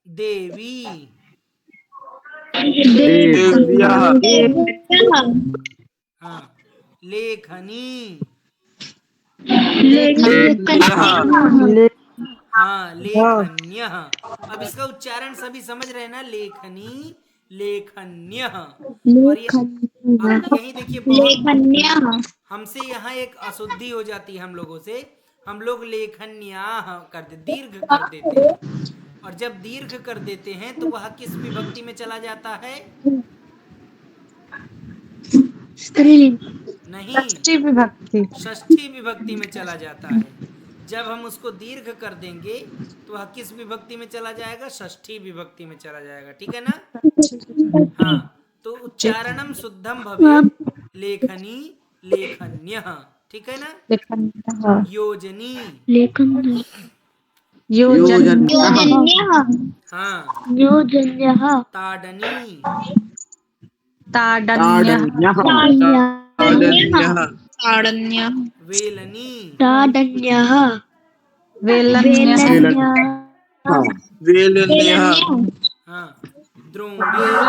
देवी हाँ लेखनी हाँ लेखन्यः। अब इसका उच्चारण सभी समझ रहे हैं ना? लेखनी लेखन्यः। और ये अब यही देखिए हमसे यहाँ एक अशुद्धि हो जाती है हम लोगों से। हम लोग लेखन्याः कर दे, दीर्घ कर देते हैं, और जब दीर्घ कर देते हैं तो वह किस विभक्ति में चला जाता है? नहीं, षष्ठी विभक्ति में चला जाता है। जब हम उसको दीर्घ कर देंगे तो वह किस विभक्ति में चला जाएगा? षष्ठी विभक्ति में चला जाएगा। ठीक है ना? हाँ, तो उच्चारणम शुद्धम भवेत् लेखनी लेखन्यः। ठीक है ना? योजनी हाँ ताडन्यः वेलनी हाँ द्रोण्यः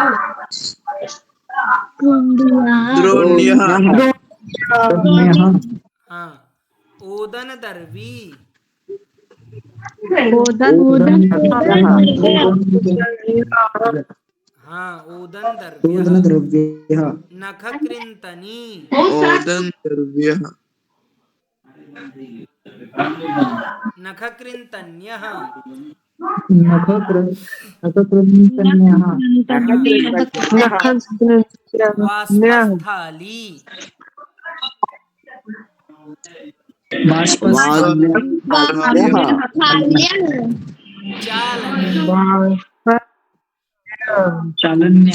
हाँ ओदन दर्वी हाँ ओदन द्रव्यः नखकृन्तनी नखकृन्तन्यः वाष्पस्थाली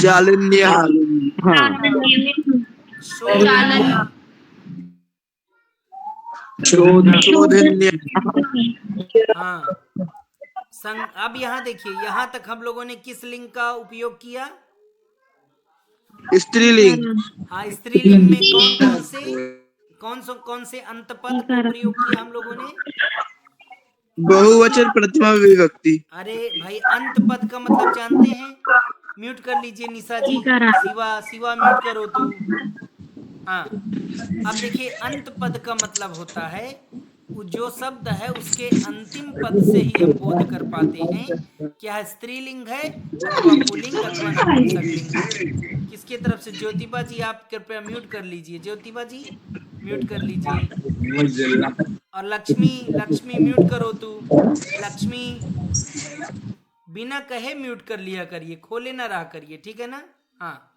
चालन्यः हाँ अब यहाँ देखिए, यहाँ तक हम लोगों ने किस लिंग का उपयोग किया? स्त्रीलिंग। हाँ स्त्रीलिंग में कौन से अंत पद का प्रयोग किया हम लोगों ने? बहुवचन प्रथमा विभक्ति। अरे भाई अंत पद का मतलब जानते हैं? म्यूट कर लीजिए निशा जी। शिवा म्यूट करो तू। हाँ, अब देखिए अंत पद का मतलब होता है जो शब्द है उसके अंतिम पद से ही हम बोध कर पाते हैं क्या स्त्रीलिंग है अथवा पुल्लिंग अथवा नपुंसकलिंग है। किसकी तरफ से? ज्योतिबा जी आप कृपया म्यूट कर लीजिए। ज्योतिबा जी म्यूट कर लीजिए। और लक्ष्मी म्यूट करो तू। लक्ष्मी बिना कहे म्यूट कर लिया करिए, खोले ना रहा करिए, ठीक है ना? हाँ,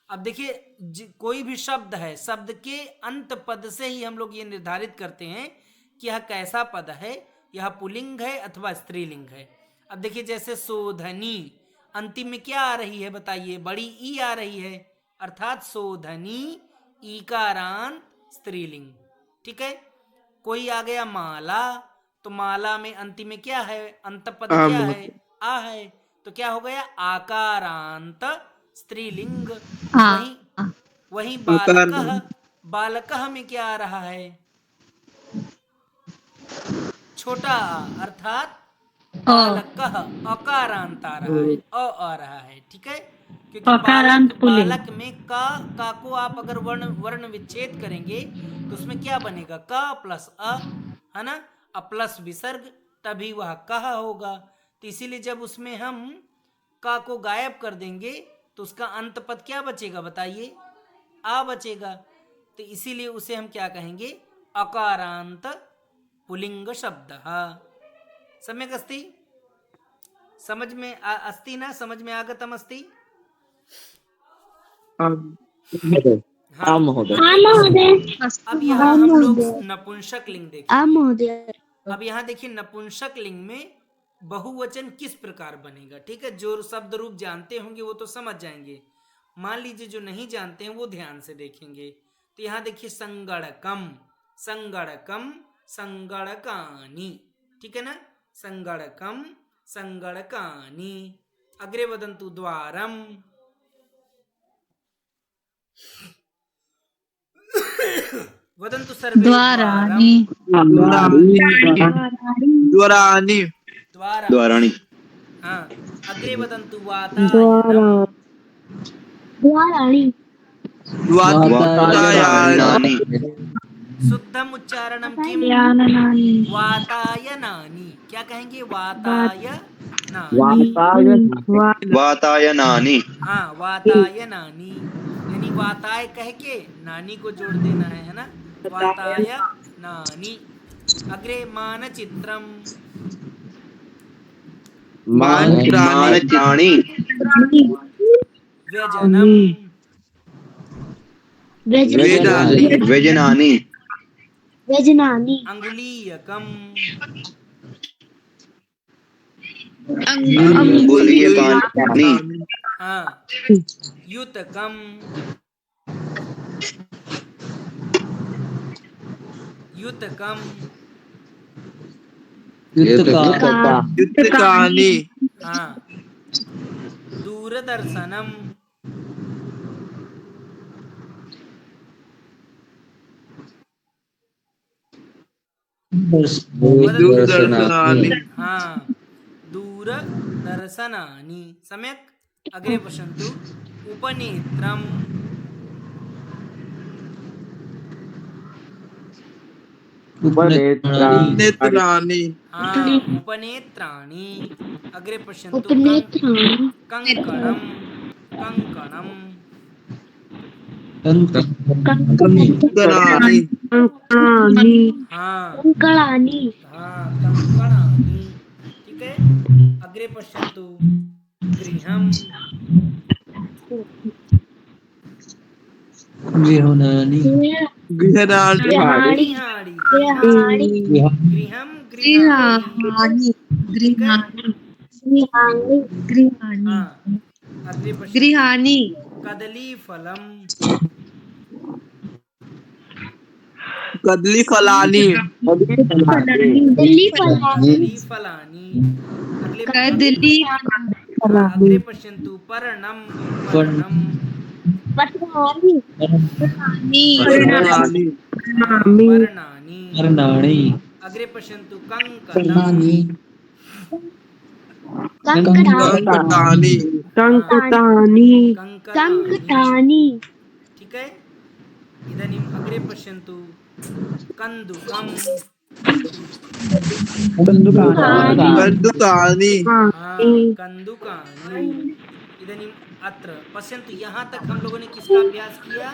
अब देखिए कोई भी शब्द है, शब्द के अंत पद से ही हम लोग ये निर्धारित करते हैं कि यह कैसा पद है, यह पुल्लिंग है अथवा स्त्रीलिंग है। अब देखिए जैसे शोधनी, अंतिम में क्या आ रही है बताइए? बड़ी ई आ रही है, अर्थात शोधनी ईकारांत स्त्रीलिंग, ठीक है। कोई आ गया माला, तो माला में अंतिम में क्या है? अंत पद क्या है? आ है, तो क्या हो गया? आकारांत स्त्रीलिंग। वही बालकः में क्या आ रहा है? छोटा आ, अर्थात बालकः अकारांत आ रहा है, आ रहा है, ठीक है। क्योंकि बालक में का को आप अगर वर्ण विच्छेद करेंगे तो उसमें क्या बनेगा? का प्लस अ, है ना, अ प्लस विसर्ग, तभी वह कह होगा। तो इसीलिए जब उसमें हम का को गायब कर देंगे तो उसका अंत पद क्या बचेगा बताइए? आ बचेगा। तो इसीलिए उसे हम क्या कहेंगे? अकारांत पुल्लिंग शब्द। सम्यक अस्ति? समझ में अस्ति ना? समझ में आगतम अस्ति? हाँ महोदय। अब यहाँ हम लोग नपुंसक लिंग देखेंगे। अब यहाँ देखिए नपुंसक लिंग में बहुवचन किस प्रकार बनेगा, ठीक है। जो शब्द रूप जानते होंगे वो तो समझ जाएंगे, मान लीजिए जो नहीं जानते हैं वो ध्यान से देखेंगे। तो यहाँ देखिए संगणकम, संगणकम, संगणकानि, ठीक है ना। संगणकम, संगणकानि। अग्रे वदन्तु द्वारम, वदन्तु सर्वे द्वाराणि, द्वाराणि, द्वाराणि। हाँ, अग्रे वदन्तु वातायनम, द्वाराणि, वातायनानि। शुद्धम उच्चारणम किम? वातायनानि। क्या कहेंगे? वातायनानि। हाँ, वातायनानि, यानी वाताय कह के नानी को जोड़ देना है ना, वातायनानि। अग्रे मानचित्रम, मानचित्राणि। व्यजनम, व्यजनानि। अंगुलीयकम, अंगुलीयकानि। हाँ, युतकम, युतकम, युतकानि। हाँ, दूरदर्शनम, दूरदर्शनानि। हाँ, दूरदर्शनानि। सम्यक्। अग्रे पश्यन्तु उपनेत्रम, नेत्राणि। हाँ, उपनेत्राणि। अग्रे पश्यन्तु कंकणम, कंकणम, कंकणानि। हाँ, कंकणानि, हाँ, कंकणानि, ठीक है। अग्रे पश्यन्तु गृहम, गृहाणि, गृहाणि। गृहाणि, गृहम, गृहाणि, हाँ। अग्रे पश्यन्तु कदलीफलम, कदलीफलानि। कदलीफलानि। अग्रे पश्यन्तु पर्णम, पर्णम, पर्णानि। पर्णानि। वर्णानि, अग्रे पश्यन्तु कंकणं कर्णानि कंकटानि कंकटानि कंकतानि कंकटानि ठीक है इदानीम् अग्रे पश्यन्तु कन्दुकं कंदुकानि हाँ कन्दुकानि इदानीम् अत्र पश्यन्तु यहाँ तक हम लोगों ने किसका अभ्यास किया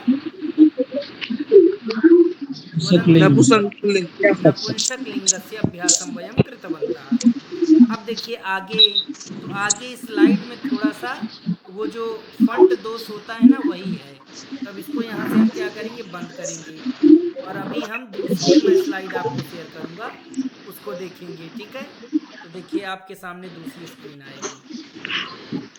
वदन्तु नपुंसकलिंग नपुंसक लिंगस्य अभ्यासं वयं कृतवन्तः अब देखिए आगे तो आगे स्लाइड में थोड़ा सा वो जो फंट दोष होता है ना वही है तब इसको यहाँ से हम क्या करेंगे बंद करेंगे और अभी हम दूसरी मैं स्लाइड आपको शेयर करूँगा उसको देखेंगे ठीक है तो देखिए आपके सामने दूसरी स्क्रीन आएगी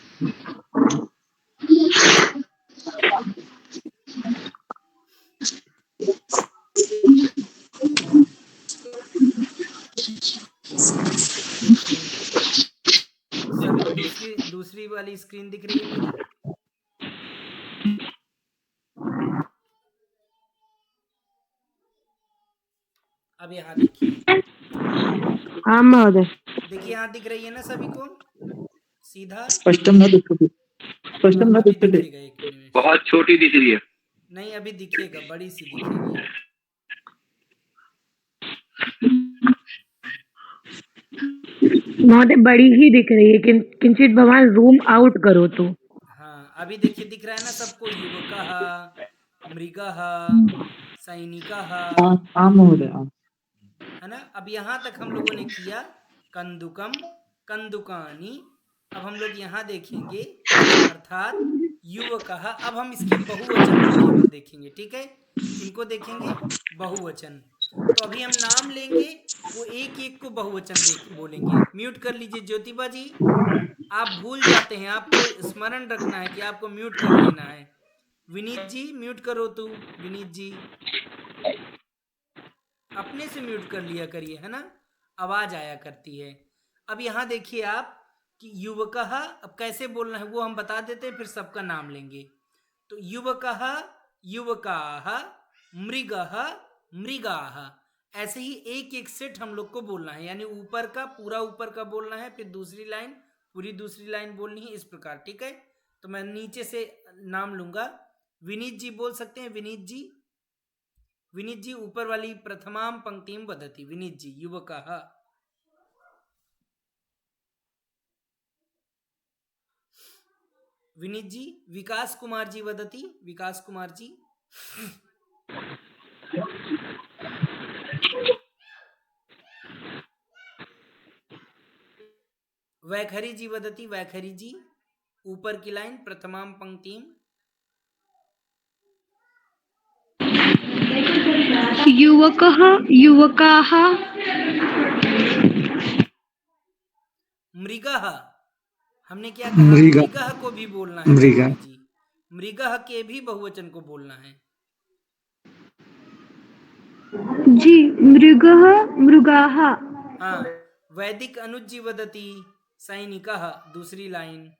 सभी को दूसरी वाली स्क्रीन दिख रही है मेरी अब यहाँ देखिए हाँ महोदय देखिए यहाँ दिख रही है ना सभी को सीधा स्पष्टं न दृश्यते स्पष्टं न अभी दृश्यते दिखेगा एक मिनट बहुत छोटी दिख रही है नहीं अभी दिखेगा बड़ी सी दिखेगी महोदय बड़ी ही दिख रही है किंचित भवान जूम आउट करो तो हाँ अभी देखिए दिख रहा है ना सबको युवकः मृगः सैनिकः आम् महोदय है ना अब यहाँ तक हम लोगों ने किया कंदुकम कंदुकानी अब हम लोग यहाँ देखेंगे अर्थात युवकः अब हम इसके बहुवचन को केवल देखेंगे ठीक है इनको देखेंगे बहुवचन तो अभी हम नाम लेंगे वो एक एक को बहुवचन बोलेंगे म्यूट कर लीजिए ज्योतिबा जी आप भूल जाते हैं आपको स्मरण रखना है कि आपको म्यूट कर लेना है विनीत जी म्यूट करो तू विनीत जी अपने से म्यूट कर लिया करिए है ना आवाज आया करती है अब यहाँ देखिए आप कि युवकः अब कैसे बोलना है वो हम बता देते हैं फिर सबका नाम लेंगे तो युवकः युवकाः मृगः मृगाः ऐसे ही एक एक सेट हम लोग को बोलना है यानी ऊपर का पूरा ऊपर का बोलना है फिर दूसरी लाइन पूरी दूसरी लाइन बोलनी है इस प्रकार ठीक है तो मैं नीचे से नाम लूंगा विनीत जी बोल सकते हैं विनीत जी ऊपर वाली प्रथमां पंक्तिं वदति विनीत जी युवकः विनीत जी विकास कुमार जी वदति विकास कुमार जी वैखरी जी वदति वैखरी जी ऊपर की लाइन प्रथमां पंक्तिं युवकः युवकाः मृगः हमने क्या कहा मृगः। मृगः को भी बोलना है मृगः। वैखरी जी मृगः के भी बहुवचन को बोलना है जी मृगः मृगाः हाँ वैदिक अनुज जी वदति सैनिकः दूसरी लाइन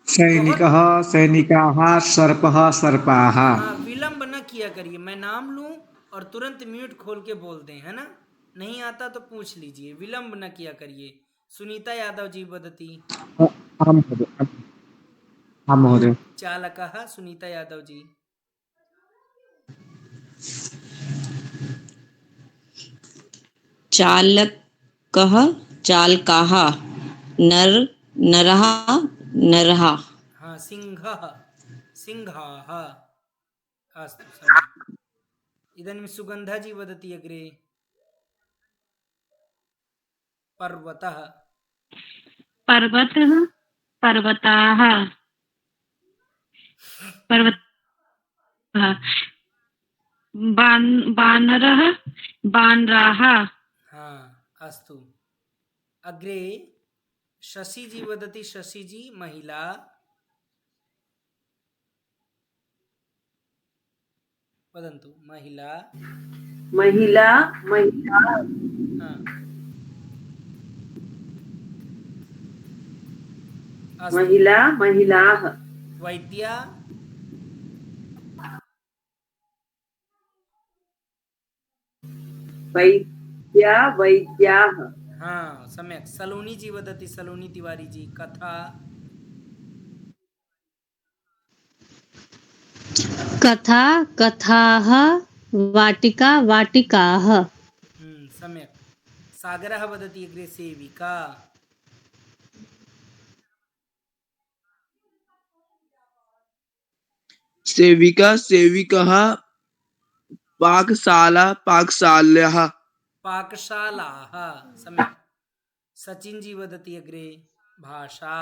सैनिकः सैनिकाः सर्पः सर्पाः हाँ विलंब न किया करिए मैं नाम लूं और तुरंत म्यूट खोल के बोल दें है ना नहीं आता तो पूछ लीजिए विलंब न किया करिए सुनीता यादव जी वदति आम् महोदय चालकः सुनीता यादव जी चालकः चालकाः नरः नरः हाँ सिंहः सिंहाः अस्तु सम्यक् इदानीं सुगन्धा जी वदति अग्रे पर्वतः पर्वतः पर्वताः पर्वतः बानरः बानराः हाँ अस्तु अग्रे शशि जी वदति शशि जी महिला वदन्तु महिला महिला महिला हाँ अस्तु महिला महिलाः वैद्या वैद्या वैद्याः हाँ सम्यक् सलोनी जी वदति सलोनी तिवारी जी कथा कथा कथाः वाटिका वाटिकाः सम्यक् सागरः वदति अग्रे सेविका सेविका सेविकः पाकशाला पाकशाल्याः पाकशालाः सम्यक् सचिन जी वदति अग्रे भाषा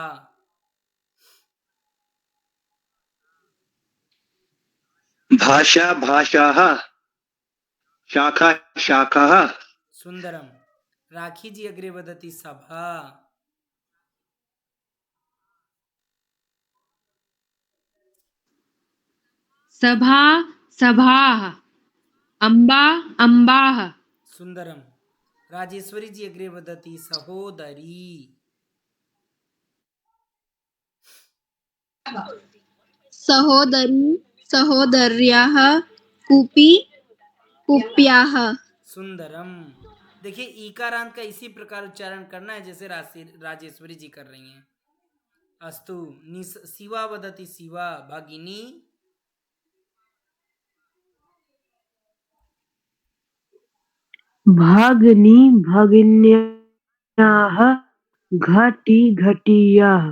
भाषा भाषाः शाखा शाखाः सुंदरम राखी जी अग्रे वदति सभा सभा सभाः अम्बा अम्बाः सुंदरम राजेश्वरी जी अग्रे वदति सहोदरी सहोदरी सहोदर्याः कूपी कूप्याः सुंदरम देखिए ईकारांत का इसी प्रकार उच्चारण करना है जैसे राजेश्वरी जी कर रही हैं अस्तु शिवा वदति शिवा भगिनी भगिनी भगिन्याः घटी घटियाः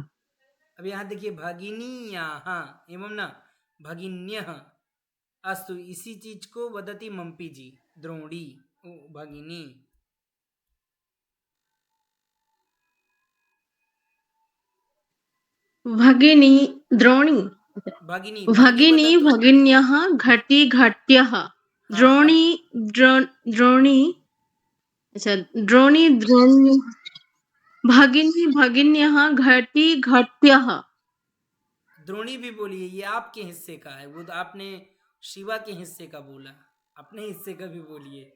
अब यहाँ देखिए भगिनीयाः एवं ना भगिन्यः अस्तु इसी चीज को वदति मम्पी जी द्रोणी भगिनी भगिनी द्रोणी भगिनी भगिनी भगिन्यः घटी घट्यः द्रोणी द्रोणी अच्छा द्रोणी द्रोण्य भगिनी भगिन्यः घटी घट्यः द्रोणी भी बोलिए ये आपके हिस्से का है वो तो आपने शिवा के हिस्से का बोला अपने हिस्से का भी बोलिए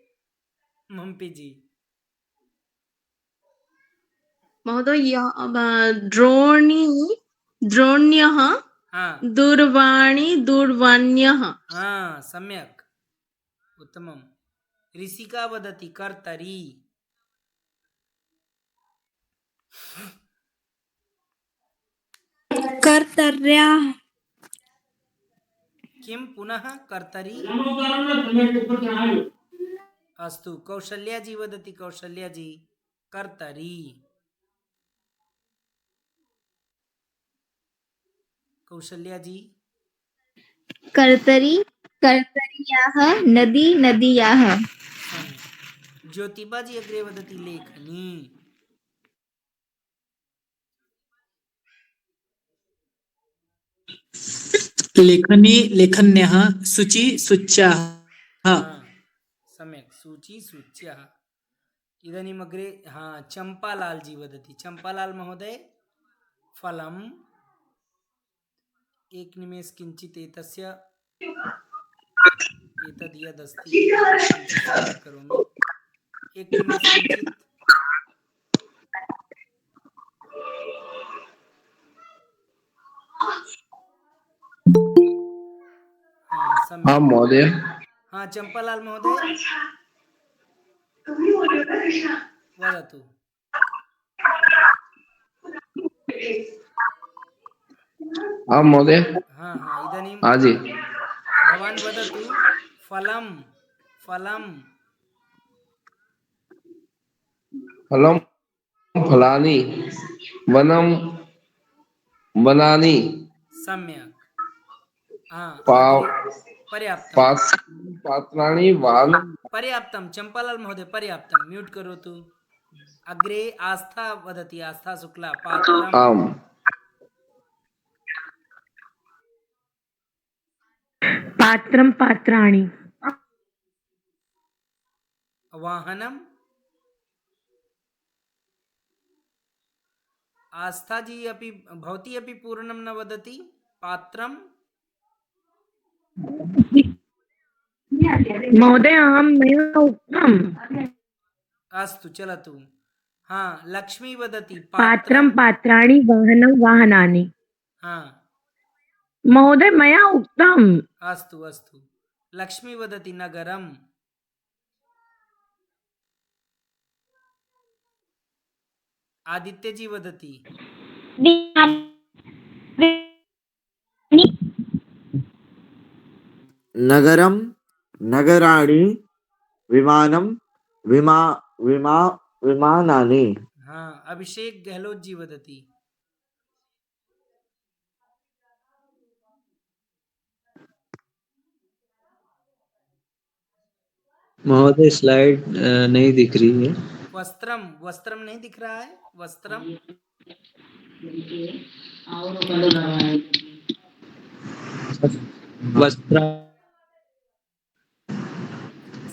मम्पी जी महोदय द्रोणी द्रोण्यः हाँ दूरवाणी दूरवाण्यः हाँ सम्यक उत्तमम ऋषिका वदति कर्तरी कर्तर्याः किं पुनः कर्तरी अस्तु कौशल्या जी वदति कौशल्या जी कर्तरी कौशल्या जी कर्तरी कर्तर्याः नदी नदीयाः ज्योतिबा जी अग्रे वदति लेखनी लेखनी लेखन्यः शुचि शुच्याः सम्यक् सूची सूच्यः इदानीम् अग्रे हाँ चंपालाल जी वदति चंपालाल महोदय फलम् एक निमेष किंचित एतस्य एतद् यदस्ति किञ्चित् करोमि एक निमेष किंचित हाँ महोदय हाँ चंपालाल महोदय वदतु हाँ महोदय हाँ हाँ इदानीं हाँ जी भवान् वदतु फलं फलं फलं फलानि वनं वनानि सम्यक् हाँ पर्याप्तं पात्राणि वाहनं पर्याप्तं चंपालाल महोदय पर्याप्तं म्यूट करोतु अग्रे आस्था वदति आस्था शुक्ला पात्रम् आम् पात्रं पात्राणि वाहनम आस्था जी अपि भवती अपि पूर्णं न वदति पात्रं महोदय अहं नैव उक्तम् अस्तु चलतु हाँ लक्ष्मी वदति पात्रं पात्राणि वाहनं वाहनानि हाँ महोदय मया उक्तम्। अस्तु अस्तु। लक्ष्मी वदति नगरम। आदित्य जी वदति। नगरम नगराणि विमानम विमानानि। हाँ, अभिषेक गहलोत जी वदति। महोदय स्लाइड नहीं दिख रही है। वस्त्रम, वस्त्रम नहीं दिख रहा है। वस्त्रम वस्त्र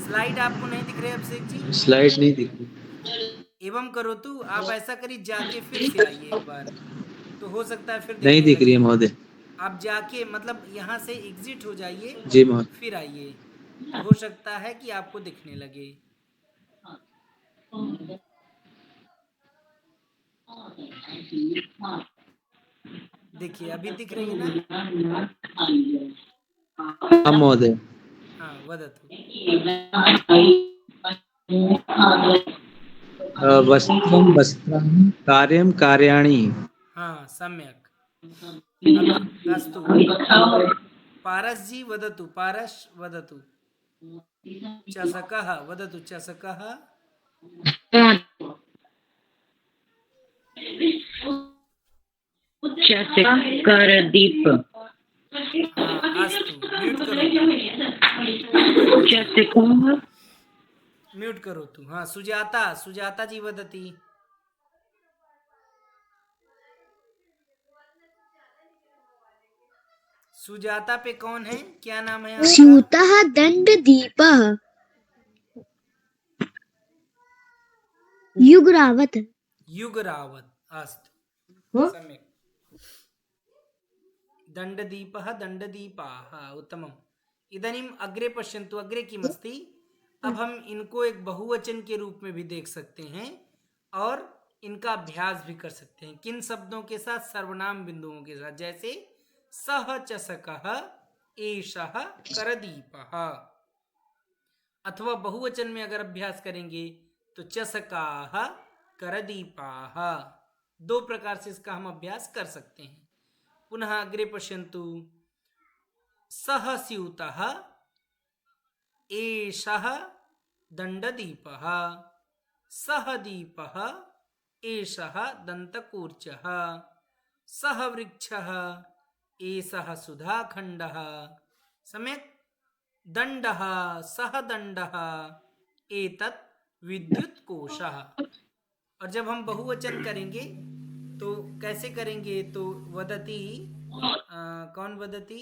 स्लाइड आपको नहीं दिख रहे अभिषेक जी? स्लाइड नहीं दिख रही। एवं करो तो आप ऐसा करिए, जाके फिर से आइए एक बार, तो हो सकता है फिर नहीं दिखने दिख रही है लगे। महोदय। आप जाके मतलब यहाँ से एग्जिट हो जाइए, जी महोदय। फिर आइए, तो हो सकता है कि आपको दिखने लगे। देखिए अभी दिख रही है ना? हाँ महोदय। हाँ वदतु। वस्त्रम वस्त्राणि कार्यं कार्याणि। हाँ सम्यक। अस्तु। पारस जी वदतु। पारस वदतु। चषकः वदतु। चषकः। करदीप। हाँ अस्तु। म्यूट करो। म्यूट करो तू। हाँ सुजाता। सुजाता जी वदति। सुजाता पे कौन है? क्या नाम है आपका? स्यूतः दण्डदीपः युगरावत। युगरावत। अस्तु सम्यक्। दण्डदीपः दण्डदीपाः। उत्तमम्। इदानीम् अग्रे पश्यन्तु। अग्रे किम् अस्ति? अब हम इनको एक बहुवचन के रूप में भी देख सकते हैं और इनका अभ्यास भी कर सकते हैं। किन शब्दों के साथ? सर्वनाम बिंदुओं के साथ। जैसे सः चषकः, एषः करदीपः। अथवा बहुवचन में अगर अभ्यास करेंगे तो चषकाः, करदीपाः। दो प्रकार से इसका हम अभ्यास कर सकते हैं। पुनः अग्रे पश्यन्तु। सः स्यूतः, एषः दण्डदीपः, सः दीपः, एषः दन्तकूर्चः, सः वृक्षः, एषः सुधाखण्डः। सम्यक्। दण्डः, सः दण्डः, एतत् विद्युत कोशः। और जब हम बहुवचन करेंगे तो कैसे करेंगे? तो वदति, कौन वदति?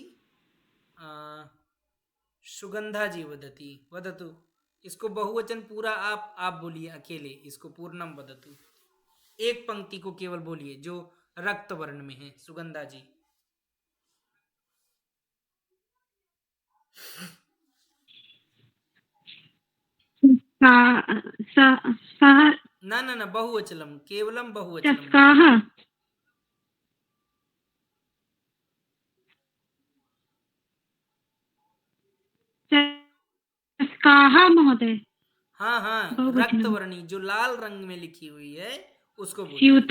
सुगंधा जी वदति। वदतु। इसको बहुवचन पूरा आप बोलिए अकेले। इसको पूर्णम वदतु। एक पंक्ति को केवल बोलिए जो रक्त वर्ण में है। सुगंधा जी। ना बहुवचनम, केवलम बहुवचनम। महोदय। हाँ हाँ, रक्त वर्णी जो लाल रंग में लिखी हुई है उसको बोलिए।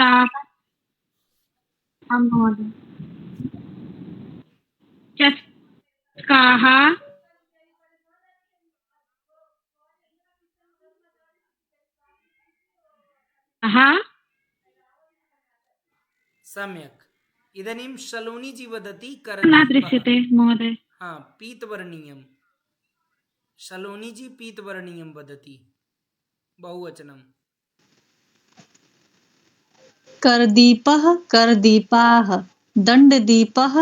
सम्यक। इदानीं शलोनी जी वदति करदीपः। महोदय। हाँ, पीतवर्णीयम। शलोनी जी पीतवर्णीयम वदति। बहुवचनम। करदीपः करदीपाः दण्डदीपः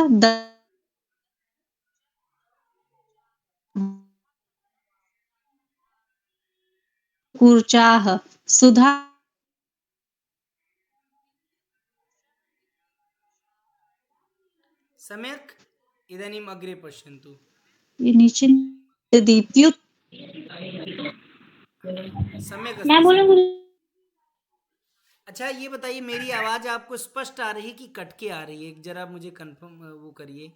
कूर्चाः सुधा। सम्यक्। इदानीम् अग्रे पश्यन्तु। ये नीचे दीप्युत। सम्यक। अच्छा ये बताइए, मेरी आवाज आपको स्पष्ट आ रही है कि कट के आ रही है? जरा मुझे कंफर्म वो करिए।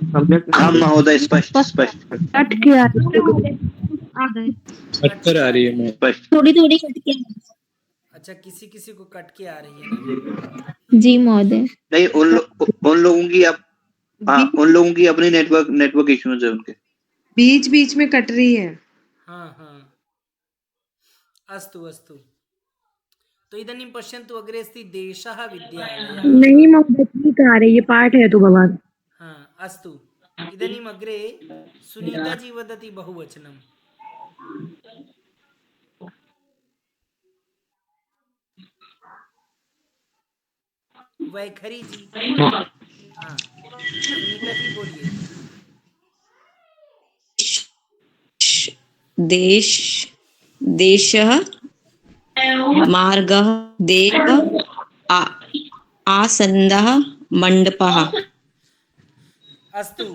सम्यक् हाँ महोदय, स्पष्ट स्पष्ट कट के आ रही है। कटकर आ रही है मैं। स्पष्ट। थोड़ी थोड़ी कट के अच्छा, किसी किसी को कट के आ रही है ना। जी महोदय। नहीं, उन लोगों की उन लोगों की अपनी नेटवर्क इश्यूज है उनके। बीच बीच में कट रही है। हाँ हाँ, अस्तु अस्तु। तो इदानीं पश्यन्तु, अग्रे अस्ति देशः विद्यालयः। नहीं महोदय, ठीक आ रही है, पाठ है तो भगवान। हाँ अस्तु। इदानीम् अग्रे सुनीता जी वदति बहुवचनं। वैखरी जी। हाँ सुनीता जी बोलिए। देश देशः मार्गः देव आसन्दः मण्डपः अस्तु।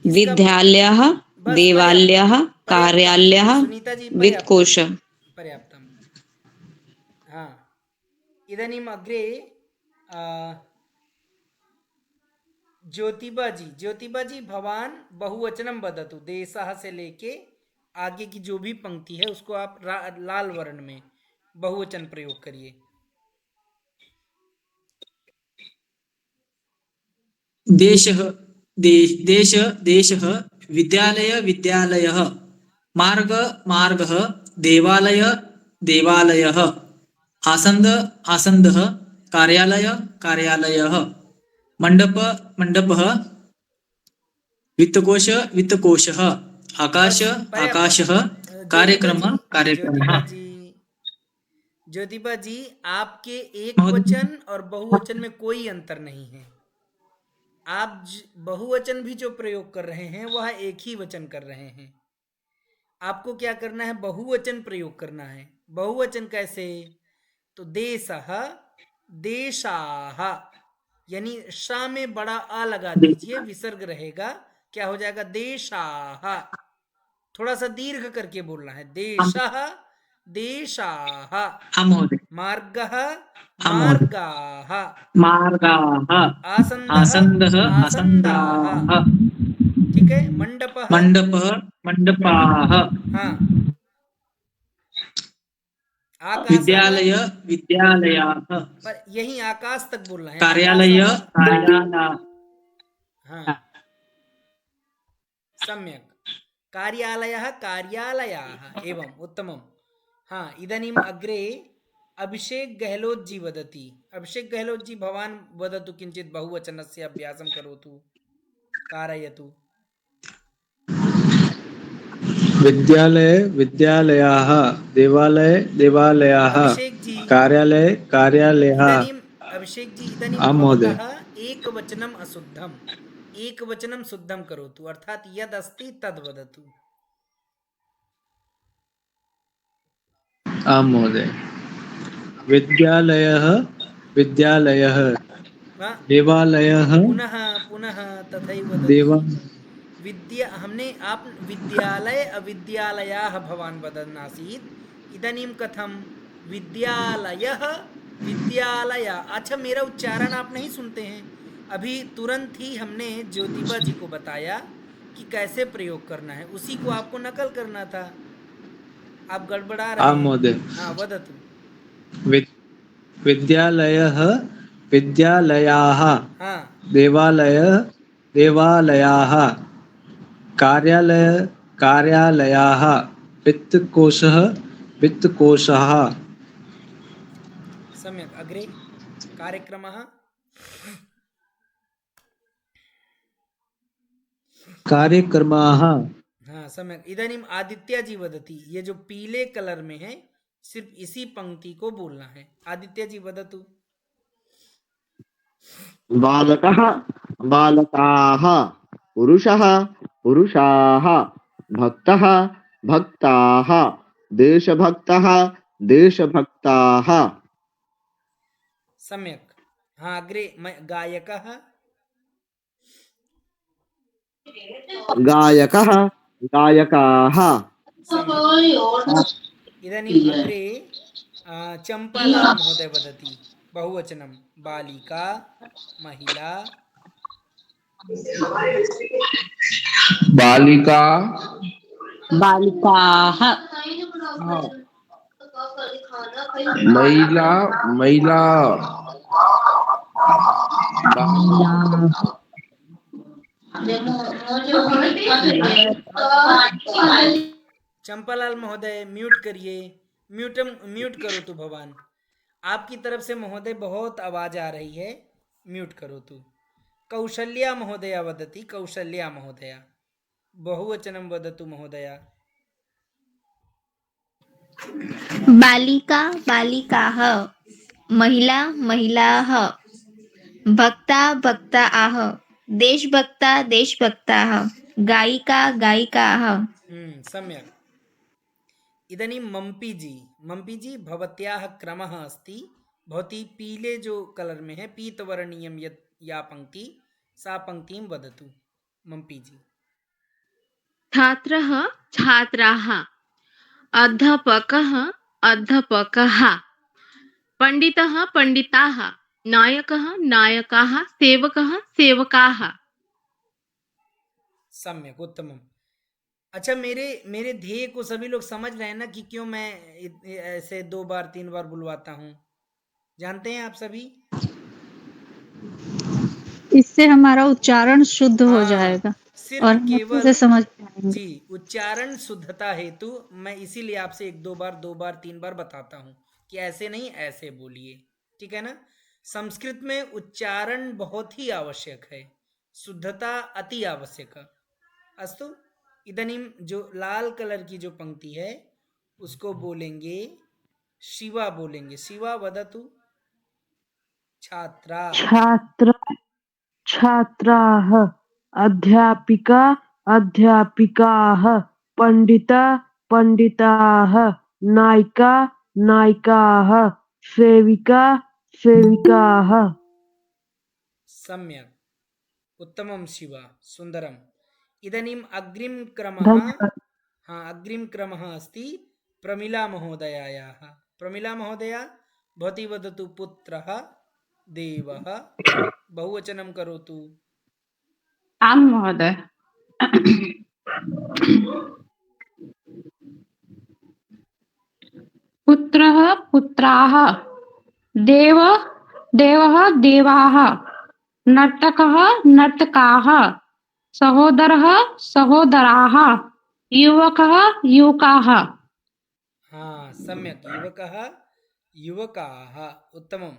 विद्यालयः देवालयः कार्यालयः सुनीता जी वित्तकोशः। पर्याप्तम्। हाँ इदानीम् अग्रे ज्योतिबा जी भवान बहुवचनं वदतु। देशः से लेके आगे की जो भी पंक्ति है उसको आप लाल वर्ण में बहुवचन प्रयोग करिए। देशः देशः, विद्यालय विद्यालयः, मार्ग मार्गः, देवालय देवालयः, आसन्द आसन्दः, कार्यालय कार्यालयः, मण्डप मण्डपः, वित्तकोश वित्तकोशः, आकाश आकाशः, कार्यक्रम कार्यक्रमः। ज्योतिबा जी, आपके एक वचन और बहुवचन में कोई अंतर नहीं है। आप बहुवचन भी जो प्रयोग कर रहे हैं वह एक ही वचन कर रहे हैं। आपको क्या करना है, बहुवचन प्रयोग करना है। बहुवचन कैसे, तो देशः देशाः, यानी शा में बड़ा आ लगा दीजिए, विसर्ग रहेगा, क्या हो जाएगा देशाः। थोड़ा सा दीर्घ करके बोलना है, देशः देशाः, मार्गः मार्गाः, आसन्दः आसन्दाः, ठीक है। मण्डपः मण्डपाः, हाँ, विद्यालय विद्यालयाः, पर यही आकाश तक बोलना है। कार्यालय कार्यालयः। हाँ सम्यक, कार्यालयः कार्यालयाः, एवं उत्तमम्। हाँ इदानीम् अग्रे अभिषेक गहलोत जी वदति। अभिषेक गहलोत जी भवान् वदतु, किञ्चित् बहुवचनस्य अभ्यासं करोतु, कारयतु। विद्यालय विद्यालयाः, देवालय देवालयाः, कार्यालय कार्यालयः। अभिषेक जी इदानीं भवतः एकवचनम् अशुद्धम्, एकवचनं शुद्धं करोतु, अर्थात यद अस्ति तद् वदतु। आं महोदय। विद्यालयः विद्यालयः, देवालयः पुनः पुनः तथैव विद्या, हमने आप विद्यालय अविद्यालयाः भवान् वदन् आसीत्, इदानीं कथं विद्यालयः विद्यालय। अच्छा, मेरा उच्चारण आप नहीं सुनते हैं। अभी तुरंत ही हमने ज्योतिबा जी को बताया कि कैसे प्रयोग करना है, उसी को आपको नकल करना था, आप गड़बड़ा रहे हैं। हाँ वदतु। विद्यालयः विद्यालयाः, हाँ देवालय देवालयाः, कार्यालय कार्यालयाः, वित्तकोशः वित्तकोशः। सम्यक्। अग्रे कार्यक्रमः कार्यक्रमाः। हाँ सम्यक्। इदानीम् आदित्य जी वदति, ये जो पीले कलर में है सिर्फ इसी पंक्ति को बोलना है। आदित्य जी वदतु। बालकः बालकाः, पुरुषः पुरुषाः, भक्तः भक्ताः, देशभक्तः देशभक्ताः। सम्यक्। हाँ अग्रे गायकः गायकः गायकाः। इदानीम् अग्रे चंपालाल महोदय वदति बहुवचनं, बालिका महिला बालिका बालिकाः महिला महिला बाल- चंपालाल महोदय म्यूट करिए, म्यूट करो तू भवान। आपकी तरफ से महोदय बहुत आवाज आ रही है, म्यूट करो तू। कौशल्या महोदया वदति, कौशल्या महोदया, बहुवचनं वदतु महोदया। बालिका बालिकाः महिला महिलाः भक्ता भक्ताः देशभक्ता देशभक्ताः गायिका गायिकाः। सम्यक्। इदानीं मम्पी जी भवत्याः क्रमः अस्ति। भवती पीले जो कलर में है, पीतवर्णीयं यत् या पंक्ति, सा पंक्तिं वदतु मम्पी जी। छात्रः छात्राः अध्यापकः अध्यापकाः पंडितः पंडिताः नायकः नायकाः सेवकः सेवकाः। सम्यक, उत्तमम। अच्छा, मेरे ध्येय को सभी लोग समझ रहे हैं ना कि क्यों मैं ऐसे 2 बार 3 बार बुलवाता हूँ? जानते हैं आप सभी? इससे हमारा उच्चारण शुद्ध हो जाएगा सिर्फ और हम केवल अच्छे से समझ पाएंगे। जी, उच्चारण शुद्धता हेतु मैं इसीलिए आपसे 1 2 बार 2 बार 3 बार बताता हूँ कि ऐसे नहीं ऐसे बोलिए, ठीक है ना? संस्कृत में उच्चारण बहुत ही आवश्यक है, शुद्धता अति आवश्यक। अस्तु, इदानीं जो लाल कलर की जो पंक्ति है उसको बोलेंगे शिवा, बोलेंगे शिवा। वदतु। छात्रा छात्र छात्राः अध्यापिका अध्यापिकाः पंडिता पंडिताः नायिका नायिकाः सेविका सेविकाः। सम्यक्, उत्तमं शिवा, सुंदरम। इदानीम् अग्रिम क्रमः अस्ति प्रमिला महोदयायाः। प्रमिला महोदया, भवती वदतु। पुत्रः देवः, बहुवचनं करोतु। आं महोदय। पुत्रः पुत्राः देवः देवाः नर्तकः नर्तकाः सहोदरः सहोदराः युवकः युवकाः। हाँ, सम्यक्, युवकः युवकाः, उत्तमम्।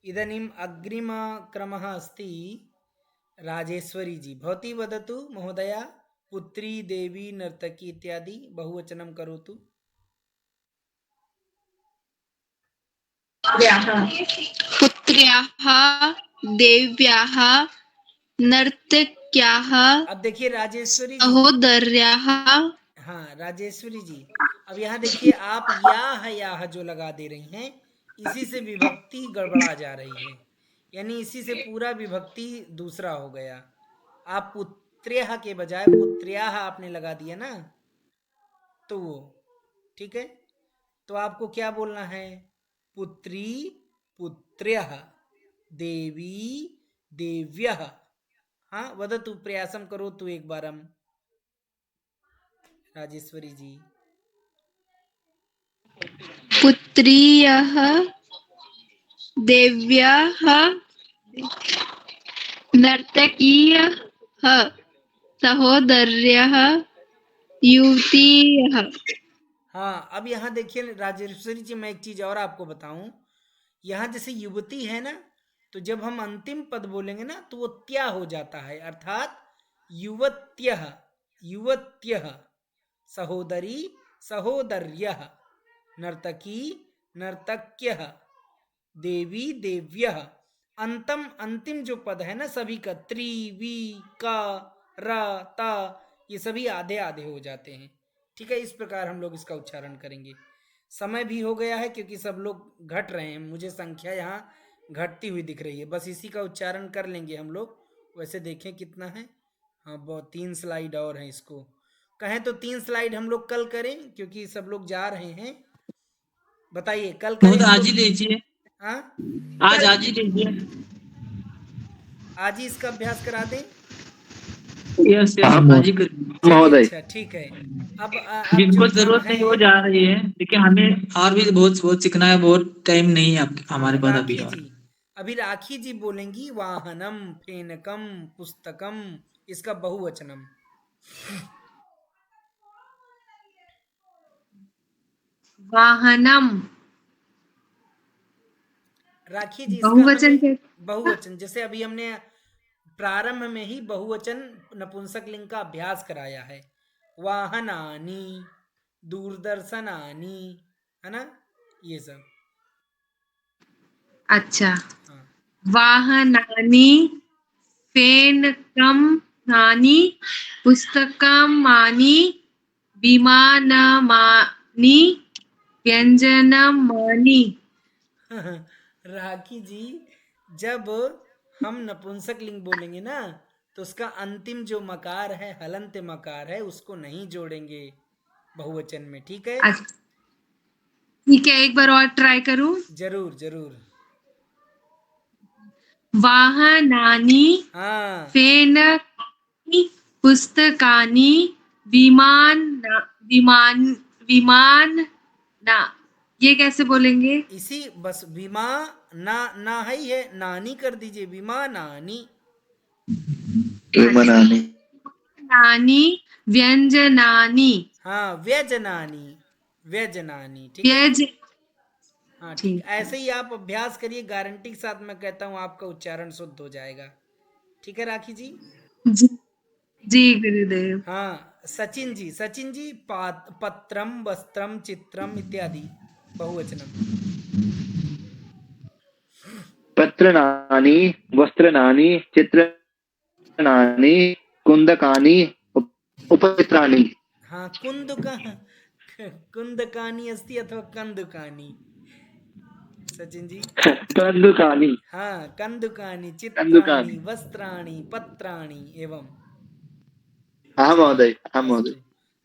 इदानीम् अग्रिमक्रमः अस्ति राजेश्वरी जी। भवती वदतु महोदया। पुत्री देवी नर्तकी इत्यादि बहुवचनं करोतु। पुत्र्याः देव्याः नर्तक्याः। अब देखिए राजेश्वरी जी, सहोदर्याः। हाँ राजेश्वरी जी, अब यहाँ देखिए आप याह जो लगा दे रही हैं, इसी से विभक्ति गड़बड़ा जा रही है, यानी इसी से पूरा विभक्ति दूसरा हो गया। आप पुत्र्यः के बजाय पुत्र्याः आपने लगा दिया ना, तो वो ठीक है। तो आपको क्या बोलना है? पुत्री पुत्र्यः, देवी देव्यः। हाँ, वदतु, प्रयासं करोतु एक बारम राजेश्वरी जी। पुत्र्यः देव्याः नर्तकीयः सहोदर्यः युवतीयः। हाँ, अब यहाँ देखिए राजेश्वरी जी, मैं एक चीज और आपको बताऊं। यहाँ जैसे युवती है ना, तो जब हम अंतिम पद बोलेंगे ना तो वो त्या हो जाता है, अर्थात युवत्यः युवत्यः, सहोदरी सहोदर्यः, नर्तकी नर्तक्यः, देवी देव्यः। अंतिम जो पद है ना सभी का, त्रि वी का र ता, ये सभी आधे आधे हो जाते हैं, ठीक है। इस प्रकार हम लोग इसका उच्चारण करेंगे। समय भी हो गया है क्योंकि सब लोग घट रहे हैं, मुझे संख्या यहाँ घटती हुई दिख रही है। बस इसी का उच्चारण कर लेंगे हम लोग। वैसे देखें कितना है, हाँ बहुत 3 स्लाइड और हैं। इसको कहें तो 3 स्लाइड हम लोग कल करें क्योंकि सब लोग जा रहे हैं। बताइए कल करें? आज ही लीजिए। हाँ, आज ही लीजिए। आज ही इसका अभ्यास करा दें। यस हाँ, हाँ जी गुरुजी। महोदय। अच्छा ठीक है। अब जिनको जो जरूरत नहीं वो जा रही है, लेकिन हमें और भी बहुत बहुत सीखना है, बहुत टाइम नहीं है हमारे पास अभी राखी और। जी, अभी राखी जी बोलेंगी वाहनम फेनकम पुस्तकम, इसका बहुवचनम। वाहनम राखी जी इसका बहुवचन हमें के बहुवचन, जैसे अभी हमने प्रारंभ में ही बहुवचन नपुंसक लिंग का अभ्यास कराया है। वाहनानी, दूरदर्शनानी, है ना, ये सब। अच्छा। हाँ वाहनानि फेनकमानि पुस्तकमानि विमानमानि व्यंजनमानि। राखी जी, जब हम नपुंसक लिंग बोलेंगे ना, तो उसका अंतिम जो मकार है, हलंत मकार है, उसको नहीं जोड़ेंगे बहुवचन में, ठीक है? अच्छा, ठीक है, एक बार और ट्राई करूं। जरूर जरूर। वाहनानि हाँ फेनकानि पुस्तकानि विमान विमान विमान ना, ये कैसे बोलेंगे? इसी बस विमा ना ना है नानी कर दीजिए, विमा नानी। मनाने नानी व्यंजनानि हाँ व्यजनानी, व्यजनानी, ठीक है। व्यज हाँ ठीक, ठीक है। ऐसे ही आप अभ्यास करिए, गारंटी के साथ मैं कहता हूँ आपका उच्चारण शुद्ध हो जाएगा। ठीक है राखी जी। जी, जी गुरुदेव। हाँ सचिन जी, सचिन जी पत्रम वस्त्रम चित्रम इत्यादि बहुवचनम। पत्रनानि, वस्त्रनानि, चित्रनानि, कुन्दकानि, उपचित्राणि। हाँ कुंदकानी अस्ति अथवा कंदुकानी, सचिन जी। कंदुकानि। हाँ कंदुकानी, चित्राणि, कंदुकानि। वस्त्राणि, पत्राणि एवं। हाँ अच्छा महोदय, हाँ महोदय। अस्तु।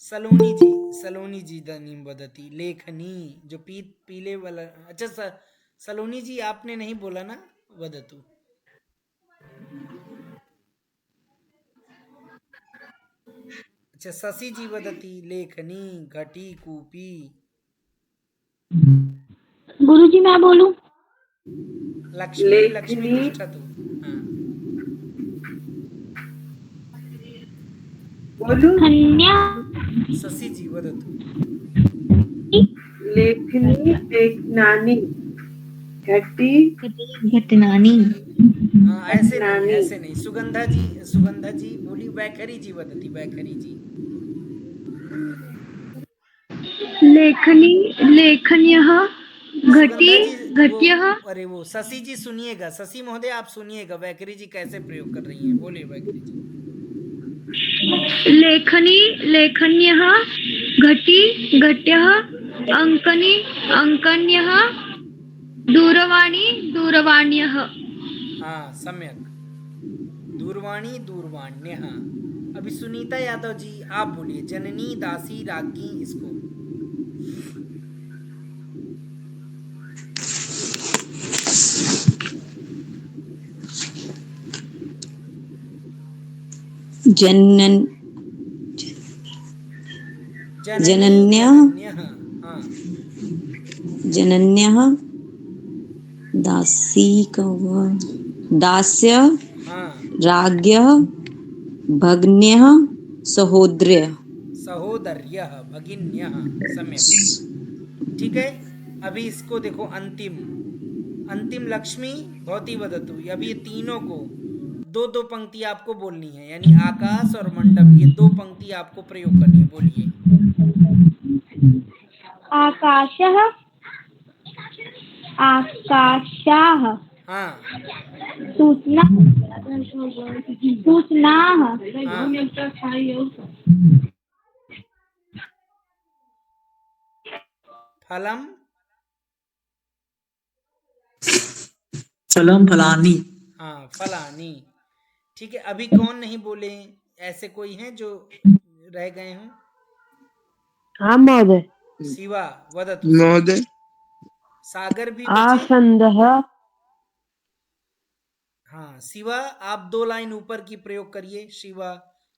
सलोनी जी, सलोनी जी इदानीं वदति लेखनी, जो पीले वाला। अच्छा सलोनी जी आपने नहीं बोला ना, वदतु। अच्छा शशि जी वदति लेखनी घटी कूपी। गुरुजी मैं बोलूं? लक्ष्मी लक्ष्मी लेखनी तिष्ठतु। हाँ बोलू। कन्या शशि जी वदतु। लेखनी लेखनानि घटी घटनानी। हाँ ऐसे नहीं, घटनानि। ऐसे नहीं। सुगंधा जी बोली, वैखरी जी वदति, वैखरी जी। लेखनी लेखन्यः घटी सुगंधा जी घट्यः। अरे वो शशि जी सुनिएगा, शशि महोदय आप सुनिएगा, वैखरी जी कैसे प्रयोग कर रही हैं, बोलिए वैखरी जी। लेखनी लेखन्यः घटी घट्यः अंकनी अंकन्यः दूरवाणी दूरवाण्यः। हाँ सम्यक, दूरवाणी दूरवाण्यः। अभी सुनीता यादव जी आप बोलिए, जननी दासी राज्ञी, इसको। जनन जनन्या जनन्यः। हाँ जनन्यः दासी का हुआ दास्य हाँ राज्ञः भग्न्यः सहोदर्यः। सहोदर्यः भगिन्यः, सम्यक ठीक है। अभी इसको देखो, अंतिम अंतिम लक्ष्मी भवती वदतु। अभी ये तीनों को दो दो पंक्ति आपको बोलनी है, यानी आकाश और मंडप, ये दो पंक्ति आपको प्रयोग करनी है, बोलिए। आकाशः आकाशाः हाँ सूचना सूचनाः हाँ फलम फलम फलानी। हाँ फलानी, ठीक है। अभी कौन नहीं बोले, ऐसे कोई हैं जो रह गए हों? हाँ महोदय। शिवा वदतु। महोदय सागर भी बचे। आसन्दः हाँ शिवा, आप 2 लाइन ऊपर की प्रयोग करिए, शिवा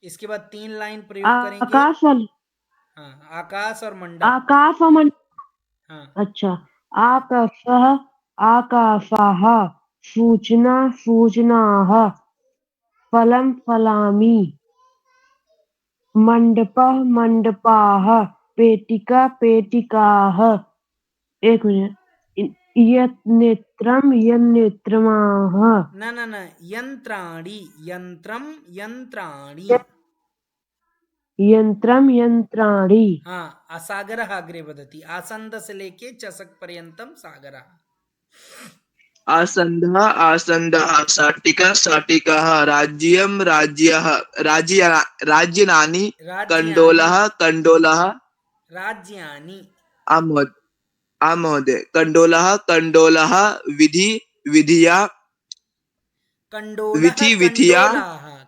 इसके बाद 3 लाइन प्रयोग करेंगे। आकाश हाँ, आकाश और मंडप। आकाश हाँ, अच्छा, आकाशः आकाशाः, सूचना सूचनाः, फलं फलानि, मंडपः मंडपाः, पेटिका पेटिकाः। एक मिनट, यत् नेत्रम यन्नेत्रमाः, ना ना ना, यंत्राणि, यंत्रम यंत्राणि। यंत्रम यंत्राणि। हाँ, असागरः अग्रे वदति, आसंद से लेके चषक पर्यंतम सागरः। आसन्दः आसन्दः, शाटिका शाटिकाः, राज्यं राज्यः राज्यानि, कण्डोलः कण्डोलः। राज्यानि। आं महोदय, कण्डोलः कण्डोलः, विधि विधिया, कंडोलः विधि विधिया,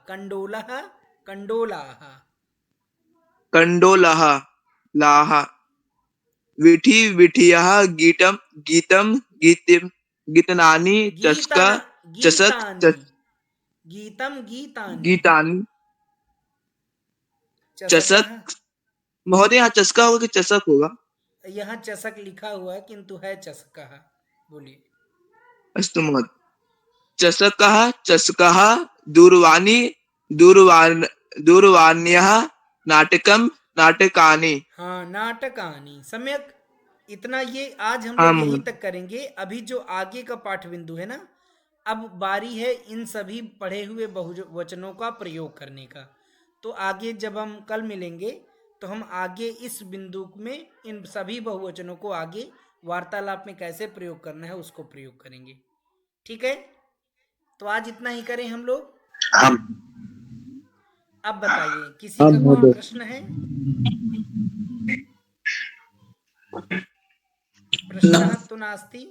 कंडोलाः, कंडोलः कंडोलाः। कण्डोलः लाः, विधि विधियः, गीतं गीतं गीतनानि, चषक चषक गीतम गीतानि। गीतानि, चषक। महोदय यहाँ चषका होगा कि चषक होगा? यहाँ चषक लिखा हुआ है किंतु है चषकः। बोलिए। अस्तु महोदय, चषकः चषकः, दूरवाणी दूरवाण्यः, नाटकं नाटकानि। हाँ, नाटकानि, सम्यक। इतना ये आज हम हाँ लोग यहीं महोदय। तक करेंगे। अभी जो आगे का पाठ बिंदु है ना, अब बारी है इन सभी पढ़े हुए बहुवचनों का प्रयोग करने का। तो आगे जब हम कल मिलेंगे तो हम आगे इस बिंदु में इन सभी बहुवचनों को आगे वार्तालाप में कैसे प्रयोग करना है उसको प्रयोग करेंगे। ठीक है, तो आज इतना ही करें हम लोग। अब बताइए, किसी का कोई प्रश्न है? प्रश्नः तु नास्ति?